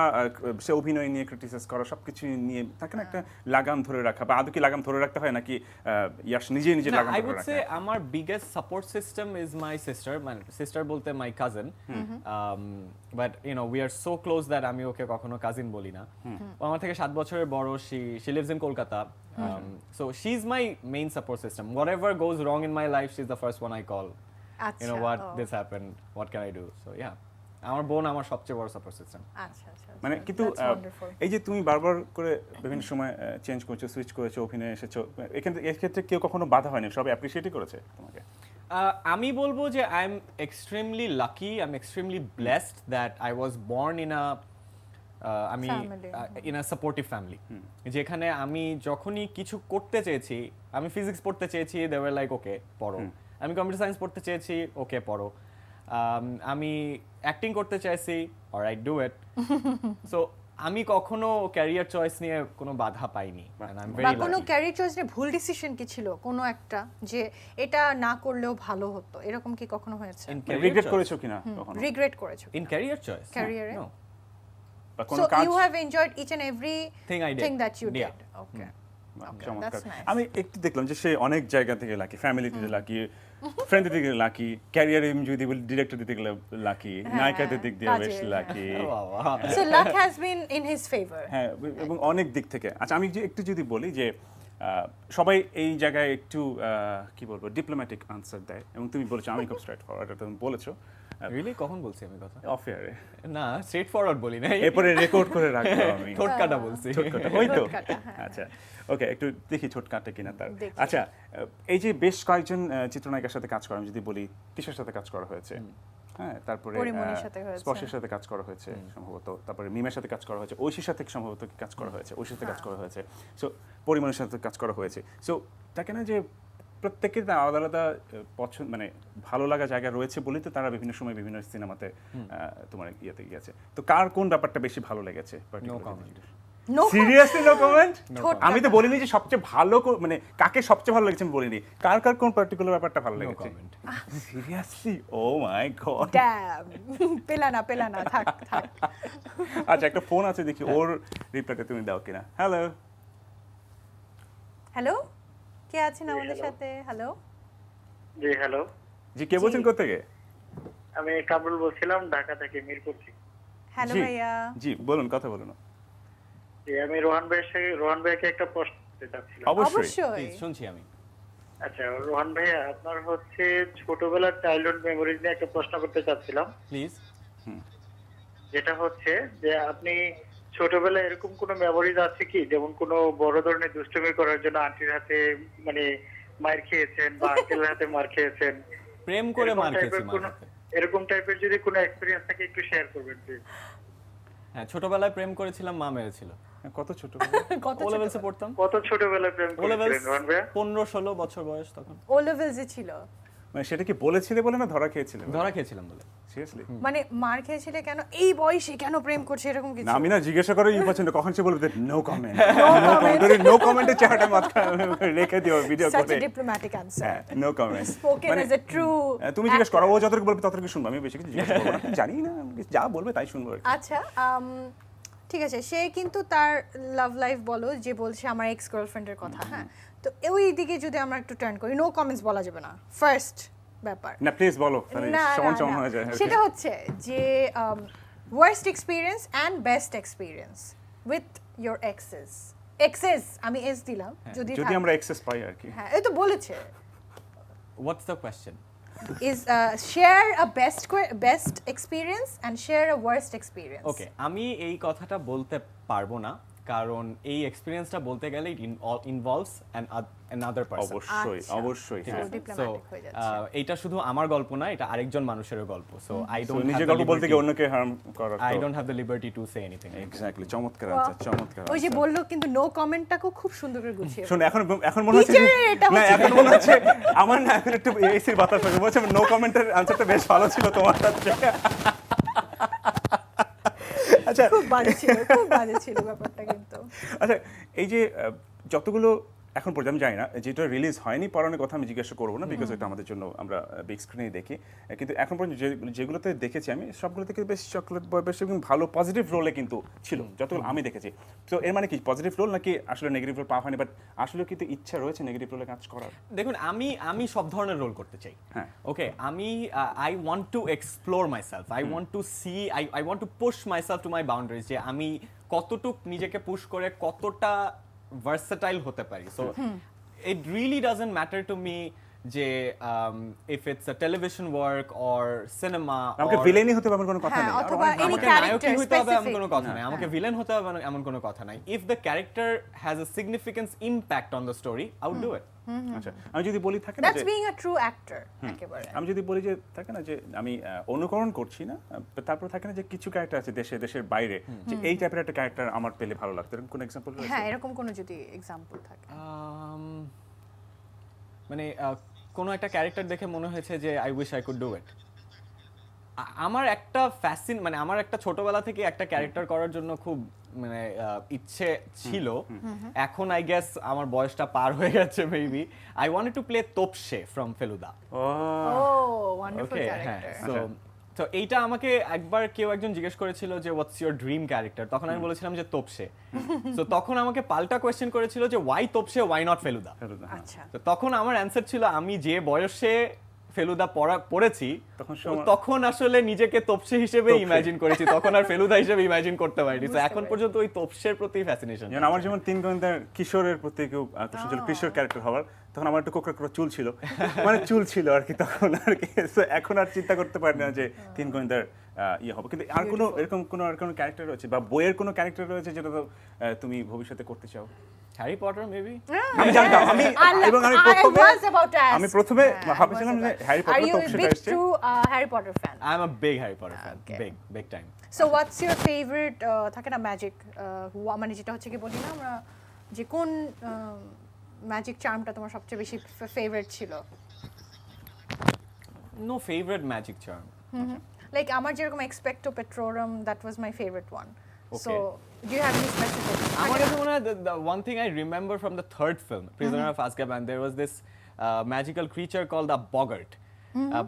সে অভিনয় নিয়ে ক্রিটিসাইজ করা, সবকিছু নিয়ে থাকে না একটা লাগাম ধরে রাখা, বা আদৌ কি লাগাম ধরে রাখতে হয় নাকি ইয়াশ নিজে নিজে লাগাম I ধরে would রাখা? say আমার biggest support system is my sister, মানে sister বলতে my cousin, but you know we are so close that আমি ওকে কখনো কাজিন বলি না। ও আমার থেকে 7 বছরের বড়, she lives in Kolkata, so she's my main support system. Whatever goes wrong in my life, she's the first one I call. আচ্ছা You know what, this happened, what can I do? So yeah, আমার বোন আমার সবচেয়ে বড় support system. আচ্ছা আচ্ছা, মানে কিন্তু that's wonderful. এই যে তুমি বারবার করে বিভিন্ন সময় চেঞ্জ করেছো, সুইচ করেছো, অভিনয়ে এসেছো, এর ক্ষেত্রে কেউ কখনো বাধা হয়নি, সবাই অ্যাপ্রিশিয়েটই করেছে তোমাকে? আমি বলবো যে I am extremely lucky, I am extremely blessed that I was born in a in a supportive family, যেখানে আমি যখনই কিছু করতে চেয়েছি, আমি ফিজিক্স পড়তে চেয়েছি, দে ওয়ার লাইক ওকে পড়ো, আমি কম্পিউটার সায়েন্স পড়তে চেয়েছি, ওকে পড়ো, আমি অ্যাক্টিং করতে চাইছি, অলরাইট ডু ইট। সো আমি কখনো ক্যারিয়ার চয়েস নিয়ে কোনো বাধা পাইনি, and I'm very বা কোনো lucky. ক্যারিয়ার চয়েস নিয়ে ভুল ডিসিশন কি ছিল কোনো একটা, যে এটা না করলেও ভালো হতো, এরকম কি কখনো হয়েছে? In career regret choice? করেছো কিনা কখনো? রিগ্রেট করেছো In career choice? ক্যারিয়ারে? No. বা So কোনো কাজ? you have enjoyed each and every Thing I did. thing that you Yeah. did. Okay. বাহ, Okay, চমৎকার। that's nice. আমি একটু দেখলাম যে সে অনেক জায়গা থেকে লাকি, ফ্যামিলি থেকে লাকি, ফ্রেন্ডের দিকে লাকি, ক্যারিয়ারে যদি বলি ডিরেক্টর দিতে গেলে লাকি, নায়িকাদের দিক দিয়ে বেশ কাজের, lucky. So luck has been in his favor. হ্যাঁ এবং অনেক দিক থেকে। আচ্ছা আমি যে একটু যদি বলি যে সবাই এই জায়গায় একটু কি বলবো ডিপ্লোম্যাটিক আনসার দেয় এবং তুমি বলেছো আমি খুব স্ট্রেট ফরওয়ার্ড, এটা তুমি বলেছো। রিয়েলি কখন বলছি আমি কথা? অফ এয়ারে না, স্ট্রেট ফরওয়ার্ড বলি না, এরপরে রেকর্ড করে রাখবো আমি। ঠোঁটকাটা বলছি। ছোটকাটা ওই তো, আচ্ছা ওকে, একটু দেখি ছোটকাটা কিনা তার। আচ্ছা, এই যে বেশ কয়েকজন চিত্রনায়িকার সাথে কাজ করা, আমি যদি বলি কিসের সাথে কাজ করা হয়েছে, হ্যাঁ, তারপরে স্পর্শের সাথে কাজ করা হয়েছে সম্ভবত, তারপরে মিমের সাথে কাজ করা হয়েছে, ঐশীর সাথে সম্ভবত কাজ করা হয়েছে, ঐশীর সাথে কাজ করা হয়েছে, সো পরিমণের সাথে কাজ করা হয়েছে। সো থাকে না যে প্রত্যেকের আলাদা আলাদা পছন্দ, মানে ভালো লাগা জায়গা রয়েছে বলেই তো তারা বিভিন্ন সময় বিভিন্ন সিনেমাতে তোমার ইয়েতে গিয়েছে। তো কার কোন ব্যাপারটা বেশি ভালো লেগেছে? Seriously no comment? আমি তো বলিনি যে সবচেয়ে ভালো মানে কাকে সবচেয়ে ভালো লেগেছে আমি বলিনি, কার কার কোন পার্টিকুলার ব্যাপারটা ভালো লেগেছে? সিরিয়াসলি? ও মাই গড, ড্যাম, পেলা না, থাক। আচ্ছা, একটা ফোন আছে, দেখি ওর রিপ্লাইটা তুমি দাও কিনা। হ্যালো, কে আছেন আমাদের সাথে? হ্যালো, জি হ্যালো, জি কে বলছেন, কোথা থেকে? আমি কাবুল বলছিলাম, ঢাকা থেকে, মিরপুর থেকে। হ্যালো ভাইয়া। জি বলুন, কথা বলুন। জি, আমি রোহান ভাইকে একটা প্রশ্ন করতে চাচ্ছিলাম। অবশ্যই শুনছি আমি। আচ্ছা রোহান ভাইয়া, আপনার হচ্ছে ছোটবেলার চাইল্ডহুড মেমোরিজ নিয়ে একটা প্রশ্ন করতে চাচ্ছিলাম প্লিজ। যেটা হচ্ছে যে আপনি ছোটবেলায় এরকম কোনো মেমোরিজ আছে কি, যেমন কোনো বড় ধরনের দুষ্টুমি করার জন্য আন্টির হাতে মানে মার খেয়েছেন বা আঙ্কেলের হাতে মার খেয়েছেন, প্রেম করে মার খেয়েছি, এরকম টাইপের যদি কোনো এক্সপেরিয়েন্স থাকে একটু শেয়ার করবেন প্লিজ। হ্যাঁ, ছোটবেলায় প্রেম করেছিলাম, মা মেরেছিল। কত ছোট? ও লেভেলসে পড়তাম। কত ছোটবেলায় প্রেম করেছিলেন রোহান ভাইয়া? 15-16 বছর বয়স তখন। ও লেভেলসে ছিল। মানে সেটা কি বলেছিলে বলে না ধরা খেয়েছিলে? ধরা খেয়েছিলাম বলে। সিরিয়াসলি? মানে মার খেয়েছিলে কেন, এই বয়সে কেন প্রেম করছে এরকম কিছু? না, আমি না জিজ্ঞাসা করে পছন্দ, কখন সে বলবে নো কমেন্ট, নো কমেন্টের চারটা মাথা রেখে দিও ভিডিও করে। such a diplomatic answer, no comment, spoken as a true তুমি জিজ্ঞেস করো, ও যতটুকু বলবে ততটুকু শুনবো, আমি বেশি কিছু জিজ্ঞেস করব না, জানি না, যা বলবে তাই শুনবো। আচ্ছা, ঠিক আছে, সে কিন্তু তার লাভ লাইফ বলো, যে বলছে আমার এক্স গার্লফ্রেন্ডের কথা, হ্যাঁ, তো ওই দিকে যদি আমরা একটু টার্ন করি, নো কমেন্টস বলা যাবে না ফার্স্ট ব্যাপার। না প্লিজ বলো, তাহলে সমান হয়ে যায়। সেটা হচ্ছে যে worst experience and best experience with your exes, আমি এস দিলাম যদি আমরা এক্সেস পাই আর কি। হ্যাঁ, এই তো বলেছে। What's the question? is share a best experience and share a worst experience. ওকে, আমি এই কথাটা বলতে পারবো না, কারণ এই এক্সপেরিয়েন্সটা বলতে গেলে ইট ইনভলভস another person. অবশ্যই সো এটা শুধু আমার গল্প না, এটা আরেকজন মানুষেরও গল্প। সো আই ডোন্ট নিজের গল্প বলতে গিয়ে অন্যকে হার্ম করার, I don't have the liberty to say anything. Exactly, চমৎকার। ওই যে বললো কিন্তু নো কমেন্টটাকেও খুব সুন্দর করে গুছিয়ে। শুন, এখন মনে হচ্ছে না, এখন মনে হচ্ছে আমার না, এখন একটু এসির বাতাস লাগে, বলছে নো কমেন্টের আনসারটা বেশ ভালো ছিল তোমার কাছে। আচ্ছা, খুব বাজে ছিল ব্যাপারটা কিন্তু। আচ্ছা, এই যে যতগুলো এখন পর্যন্ত আমি জানি না, যেটা রিলিজ হয়নি পড়ানোর কথা আমি জিজ্ঞাসা করবো না, বিকজ এটা আমাদের জন্য আমরা বিগ স্ক্রিনেই দেখি, কিন্তু এখন পর্যন্ত যেগুলোতে দেখেছি আমি সবগুলো থেকে বেশ চকলেট বয় বেশ ভালো পজিটিভ রোলে কিন্তু ছিল যতগুলো আমি দেখেছি। তো এর মানে কি পজিটিভ রোল নাকি আসলে নেগেটিভ রোল পাওয়া হয়নি, বাট আসলে কিন্তু ইচ্ছা রয়েছে নেগেটিভ রোলে কাজ করার? দেখুন, আমি সব ধরনের রোল করতে চাই। হ্যাঁ, okay, I want to explore myself, I want to see, I want to push myself to my boundaries, যে আমি কতটুক নিজেকে পুশ করে কতটা ভার্সেটাইল হতে পারি। So it really doesn't matter to me যে if it's a television work or cinema, আমাকে ভিলেনই হতে হবে এমন কোনো কথা নেই, অথবা any নায়কই হতে হবে এমন character কোনো কথা নাই, আমাকে ভিলেন হতে হবে এমন কোনো কথা নাই। if the character has a significant impact on the story, I would do it. আচ্ছা, আমি যদি বলি থাকে না that's যে being a true actor, একেবারে আমি যদি বলি যে থাকে না যে আমি অনুকরণ করছি না, তারপর থাকে না যে কিছু ক্যারেক্টার আছে দেশের বাইরে, যে এই টাইপের একটা ক্যারেক্টার আমার পেলে ভালো লাগতো, এরকম কোন এক্সাম্পল রয়েছে? হ্যাঁ, এরকম কোন যদি এক্সাম্পল থাকে। মানে কোনো একটা ক্যারেক্টার দেখে মনে হয়েছে যে I wish I could do it. আমার একটা মানে আমার একটা ছোটবেলা থেকে একটা ক্যারেক্টার করার জন্য খুব মানে ইচ্ছে ছিল, এখন আই গেস আমার বয়সটা পার হয়ে গেছে maybe. I wanted to play Topshe from Feluda. Wonderful character. তো এইটা আমাকে একবার কেউ একজন জিজ্ঞেস করেছিল যে হোয়াটস ইওর ড্রিম ক্যারেক্টার, তখন আমি বলেছিলাম যে তোপসে। তো তখন আমাকে পাল্টা কোয়েশ্চেন করেছিল যে why Topshe, why not Feluda. আচ্ছা, তো তখন আমার অ্যানসার ছিল আমি যে বয়সে ফেলুদা পড়েছি তখন তখন আসলে নিজেকে তোপসে হিসেবে ইমাজিন করেছি, তখন আর ফেলুদা হিসেবে ইমাজিন করতে পারিনি। তো এখন পর্যন্ত ওই তোপসের প্রতি ফ্যাসিনেশন। যেমন আমার যেমন তিন গোয়েন্দার কিশোরের প্রতি কেউ আকর্ষণ ছিল, কিশোর ক্যারেক্টার হওয়ার, তখন আমার একটু কোকড়া কোকড়া চুল ছিল, মানে চুল ছিল আর কি তখন আর কি। এখন আর চিন্তা করতে পারি না যে তিন গোয়েন্দার ইয়ে হবে। কিন্তু আর কোনো এরকম কোনো আর কোনো ক্যারেক্টার রয়েছে বা বইয়ের কোনো ক্যারেক্টার রয়েছে যেটা তো তুমি ভবিষ্যতে করতে চাও? Harry Potter maybe. আমি জানতাম, আমি প্রথমে ভাবছিলাম যে হ্যারি পটার তো সেটা আসছে। Harry Potter fan? I am a big Harry Potter fan, big time. So what's your favourite থাকে না ম্যাজিক, মানে যেটা হচ্ছে কি বলি না আমরা, যে কোন ম্যাজিক চার্মটা তোমার সবচেয়ে বেশি ফেভারিট ছিল? No favourite magic charm. Like আমার যেরকম expecto patronum, that was my favourite one. So do you have any specific? আমার কাছে মনে হয় the one thing I remember from the third film, Prisoner of Azkaban, there was this magical creature called a boggart.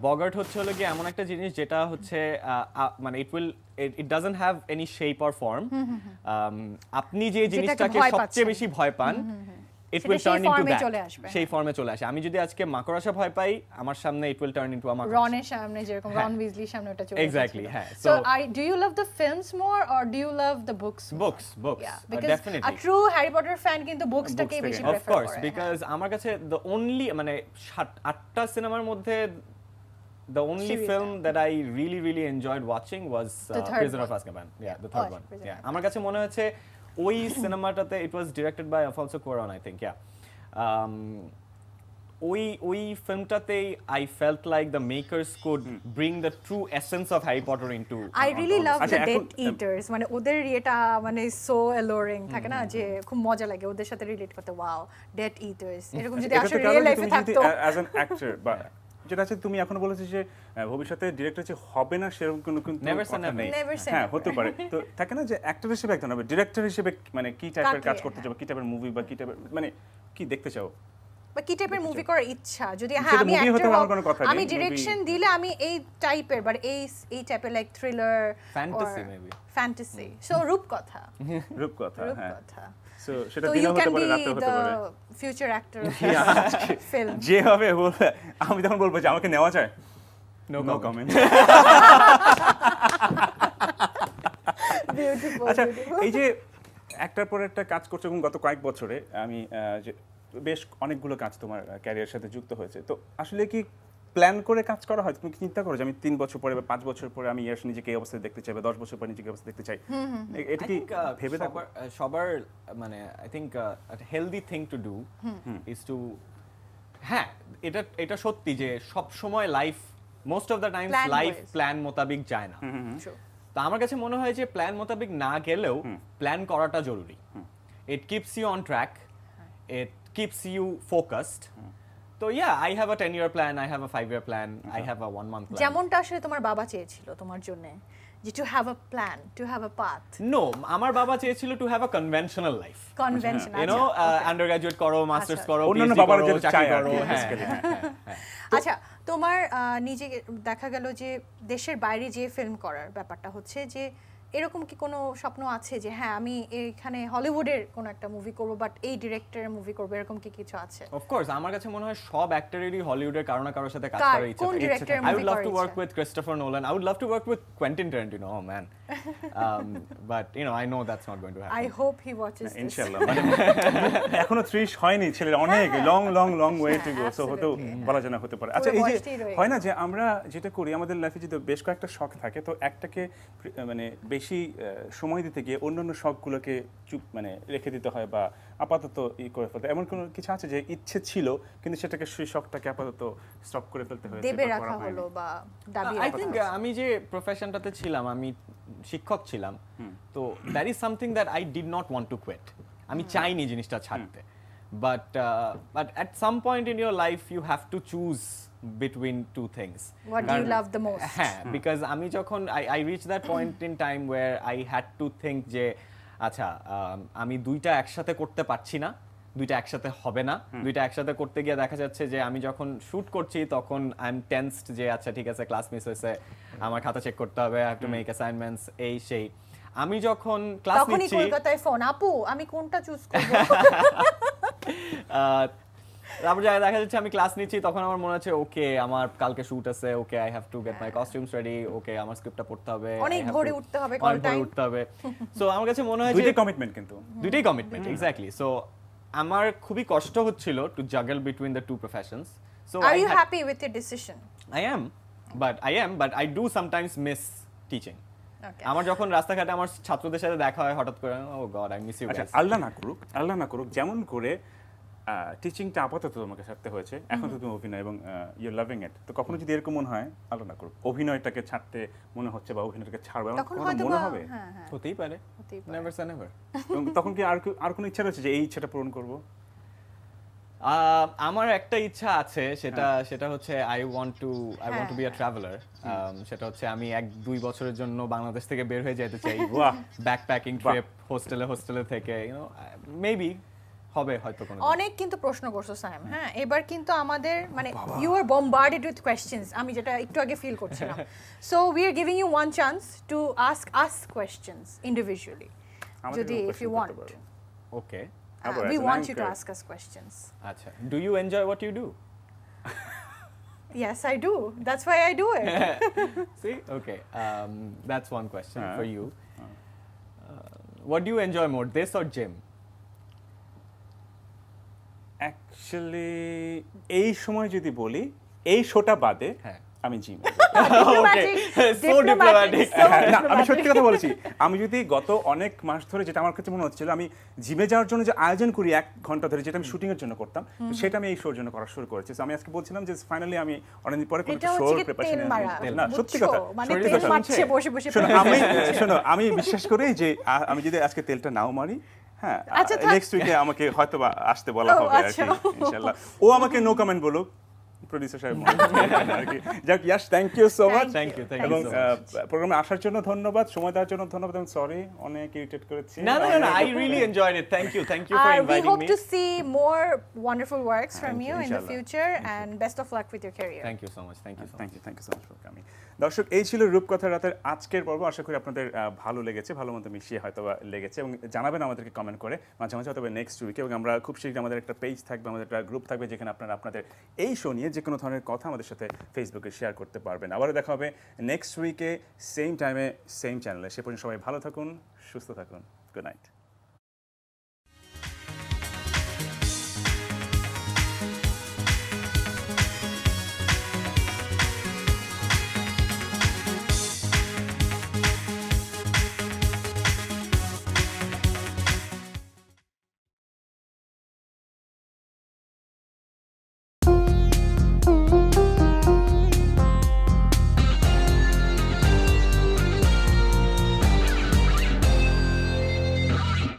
বগার্ট হচ্ছে হলো কি এমন একটা জিনিস যেটা হচ্ছে মানে it doesn't have any shape or form. আপনি যে জিনিসটাকে সবচেয়ে বেশি ভয় পান, it will turn into that, সেই ফর্মে চলে আসে। আমি যদি আজকে মাকড়সা ভয় পাই, আমার সামনে it will turn into a মাকড়সা। রনের সামনে যেরকম রন উইজলির সামনে ওটা চলে আসে। Exactly, হ্যাঁ। So do you love the films more or do you love the books? Books, definitely. A true Harry Potter fan কিন্তু বুকসটাকে বেশি প্রেফার করে। Of course, because আমার কাছে the only মানে 8টা সিনেমার মধ্যে the only film that I really enjoyed watching was Prisoner of Azkaban. Yeah, the third one. Yeah, আমার কাছে মনে হচ্ছে ওই সিনেমাটাতে it was directed by Alfonso Cuarón, I think. Yeah. ওই ফিল্মটাতেই I felt like the makers could bring the true essence of Harry Potter into. I really love the Death Eaters, মানে ওদের এটা মানে so alluring থাকে না, যে খুব মজা লাগে ওদের সাথে রিলেট করতে। ওয়াও, Death Eaters এরকম যদি আসলে রিয়েল লাইফে থাকতো অ্যাজ অ্যান অ্যাক্টর, বা যেটা আছে তুমি এখন বলেছো যে ভবিষ্যতে ডিরেক্টর যে হবে না সেরকম কোনো কিন্তু কথা নেই। হ্যাঁ, হতে পারে। তো থাকে না যে অ্যাক্টর হিসেবে একজন হবে, ডিরেক্টর হিসেবে মানে কি টাইপের কাজ করতে চাও, কি টাইপের মুভি বা কি টাইপের মানে কি দেখতে চাও, বা কি টাইপের মুভি করার ইচ্ছা? যদি হ্যাঁ আমি অ্যাক্টর, আমি ডিরেকশন দিলে আমি এই টাইপের, বাট এই টাইপের like thriller, fantasy maybe, fantasy. So রূপকথা, হ্যাঁ। রূপকথা। সো সেটা দিনে হতে পারে, রাতে হতে পারে। ফিউচার অ্যাক্টর ফিল্ম যে হবে বলবে, আমি তখন বলবো যে আমাকে নেওয়া যায়। No comment. আচ্ছা, এই যে একটার পর একটা কাজ করছো এবং গত কয়েক বছরে আমি যে বেশ অনেকগুলো কাজ তোমার ক্যারিয়ারের সাথে যুক্ত হয়েছে, তো আসলে কি প্ল্যান করে কাজ করা হয়? তুমি কি চিন্তা করো যে আমি 3 বছর পরে বা 5 বছর পরে আমি নিজেকে এই অবস্থায় দেখতে চাই, বা 10 বছর পরে নিজেকে এই অবস্থায় দেখতে চাই? এটা কি ভেবে থাকো? সবার মানে I think healthy thing to do is to, হ্যাঁ এটা সত্যি যে সব সময় life, most of the times life plan মোতাবেক যায় না। তো আমার কাছে মনে হয় যে প্ল্যান মোতাবেক না গেলেও প্ল্যান করাটা জরুরি। It keeps you on track, it keeps you focused. So yeah, I have a 10-year plan, I have a 5-year plan, I have a 1-month plan. যেমনটা আসলে তোমার বাবা চেয়েছিল তোমার জন্য, যে to have a plan, to have a path. No, আমার বাবা চেয়েছিল to have a conventional life. Conventional, you know, undergraduate করো, masters করো, অন্যান্য PhD বাবার করো, যেটা চাকরি চায় করো। হ্যাঁ। আচ্ছা, তোমার নিজে দেখা গেল যে দেশের বাইরে যে ফিল্ম করার ব্যাপারটা হচ্ছে যে এরকম কি কোনো স্বপ্ন আছে যে হ্যাঁ আমি এখানে হলিউডের কোনো একটা মুভি করব, বাট এই ডিরেক্টরের মুভি করব, এরকম কি কিছু আছে? অফ কোর্স, আমার কাছে মনে হয় সব অ্যাক্টরেরই হলিউডের কারো না কারোর সাথে কাজ করার ইচ্ছা থাকে। I would love to work with Christopher Nolan, I would love to work with Quentin Tarantino, oh man. But you know, I know that's not going to happen. I hope he watches this. ইনশাআল্লাহ। এখনো 30 হয়নি ছেলের, অনেক long way to go, so হয়তো বলা জানা হতে পারে। আচ্ছা, এই যে হয় না যে আমরা যেটা করি আমাদের লাইফে যদি বেশ কয়েকটা শখ থাকে, তো একটাকে মানে বেশি সময় দিতে গিয়ে অন্যান্য শখগুলোকে চুপ মানে রেখে দিতে হয় বা আপাতত করে ফেলতে, এমন কোনো কিছু আছে যে ইচ্ছে ছিল কিন্তু সেটাকে সেই শখটাকে আপাতত স্টপ করে ফেলতে হয়েছে, দেবে রাখা হলো বা দাবি? আই থিংক আমি যে প্রফেশনটাতে ছিলাম, আমি শিক্ষক ছিলাম, তো that is something that I did not want to quit. আমি চাইনি জিনিসটা ছাড়তে, but at some point in your life you have to choose between two things. What do you love the most? হ্যাঁ, because আমি যখন I reached that point in time where I had to think যে আচ্ছা আমি দুইটা একসাথে করতে পারছি না, দুইটা একসাথে হবে না, দুইটা একসাথে করতে গিয়ে দেখা যাচ্ছে যে আমি যখন শুট করছি তখন আই এম টেন্সড যে আচ্ছা ঠিক আছে ক্লাস মিস হয়েছে, আমার খাতা চেক করতে হবে, I have to make assignments, এই সেই। আমি যখন ক্লাস নিচ্ছি তখনই কলকাতায় ফোন, আপু আমি কোনটা চুজ করব? তারপর যা দেখা যাচ্ছে আমি ক্লাস নিচ্ছি তখন আমার মনে হচ্ছে ওকে আমার কালকে শুট আছে, okay I have to get my costumes ready, okay আমার স্ক্রিপ্টটা পড়তে হবে, অনেক ভোরে উঠতে হবে, অনেক ভোরে উঠতে হবে। সো আমার কাছে মনে হয় যে দুইটাই কমিটমেন্ট কিন্তু দুইটাই কমিটমেন্ট, এক্স্যাক্টলি। সো আমার খুবই কষ্ট হচ্ছিল to juggle between the two professions. So are you happy with your decision? I am, but I do sometimes miss teaching. Okay, আমার যখন রাস্তাঘাটে আমার ছাত্রদের সাথে দেখা হয় হঠাৎ করে, ও গড আই মিস ইউ আচ্ছা গাইস। আল্লাহ না করুক যেমন করে টিচিংটা আপাতত তোমাকে ছাড়তে হয়েছে, এখন তো তুমি অভিনয় এবং ইউ লাভিং ইট, তো কখনো যদি এরকম মনে হয় আল্লাহ না করুক অভিনয়টাকে ছাড়তে মনে হচ্ছে বা অভিনয়টাকে ছাড়বে এমন তখন কখনো হয়তো মনে হবে? হ্যাঁ, হতেই পারে, নেভার সে নেভার। এবং তখন কি আর কোনো ইচ্ছা রয়েছে যে এই ইচ্ছাটা পূরণ করব? আমার একটা ইচ্ছা আছে, সেটা হচ্ছে I want two be a traveller. সেটা হচ্ছে আমি 1-2 বছরের জন্য বাংলাদেশ থেকে বের হয়ে যেতে চাই, ব্যাকপ্যাকিং ট্রিপ, হোস্টেলে থেকে, ইউ নো, মেবি হবে হয়তো কোনো। অনেক কিন্তু প্রশ্ন করছো সাইম, হ্যাঁ এবার কিন্তু আমাদের মানে you are bombarded with questions, আমি যেটা একটু আগে ফিল করছিলাম। So we are giving you one chance to ask us questions individually, যদি if you want. Okay, we want you to ask us questions. আচ্ছা, do you enjoy what you do? Yes, I do. That's why I do it. See, okay, that's one question for you. What do you enjoy more, this or gym? Actually এই সময় যদি বলি, এই শোটা বাদে আমি gym. আমি সত্যি কথা বলছি, আমি যদি গত অনেক মাস ধরে যেটা আমার কাছে মনে হচ্ছিল আমি জিমে যাওয়ার জন্য যে আয়োজন করি 1 ঘন্টা ধরে, যেটা আমি শুটিং এর জন্য করতাম, তো সেটা আমি এই শোর জন্য করা শুরু করেছি। আমি আজকে বলছিলাম যে ফাইনালি আমি অনেকদিন পরে কোনো শোর প্রিপারেশন, না সত্যি কথা, শোনো আমি বিশ্বাস করি যে আমি যদি আজকে তেলটা নাও মারি, হ্যাঁ নেক্সট উইকে আমাকে হয়তো আসতে বলা হবে আর কি, ইনশাআল্লাহ। ও আমাকে নো কমেন্ট বলুক, প্রোডিউসার সাহেব আর কি। যাক, yes, thank you so much, thank you এবং প্রোগ্রামে আসার জন্য ধন্যবাদ, সময় দেওয়ার জন্য ধন্যবাদ। আমি সরি অনেক ইরিটেট করেছি। না, I really enjoyed it, thank you for inviting me. We hope to see more wonderful works from you in the future, and best of luck with your career. Thank you so much, thank you so much for coming. দর্শক, এই ছিল রূপকথা রাতের আজকের পর্ব। আশা করি আপনাদের ভালো লেগেছে, ভালো মতো মিশিয়ে হয়তো লেগেছে, এবং জানাবেন আমাদেরকে কমেন্ট করে মাঝে মাঝে, হয়তো নেক্সট উইকে। এবং আমরা খুব শীঘ্রই আমাদের একটা পেজ থাকবে, আমাদের একটা গ্রুপ থাকবে, যেখানে আপনারা আপনাদের এই শো নিয়ে যে কোনো ধরনের কথা আমাদের সাথে ফেসবুকে শেয়ার করতে পারবেন। আবারও দেখা হবে নেক্সট উইকে, সেম টাইমে সেম চ্যানেলে। সে পর্যন্ত সবাই ভালো থাকুন, সুস্থ থাকুন, গুড নাইট।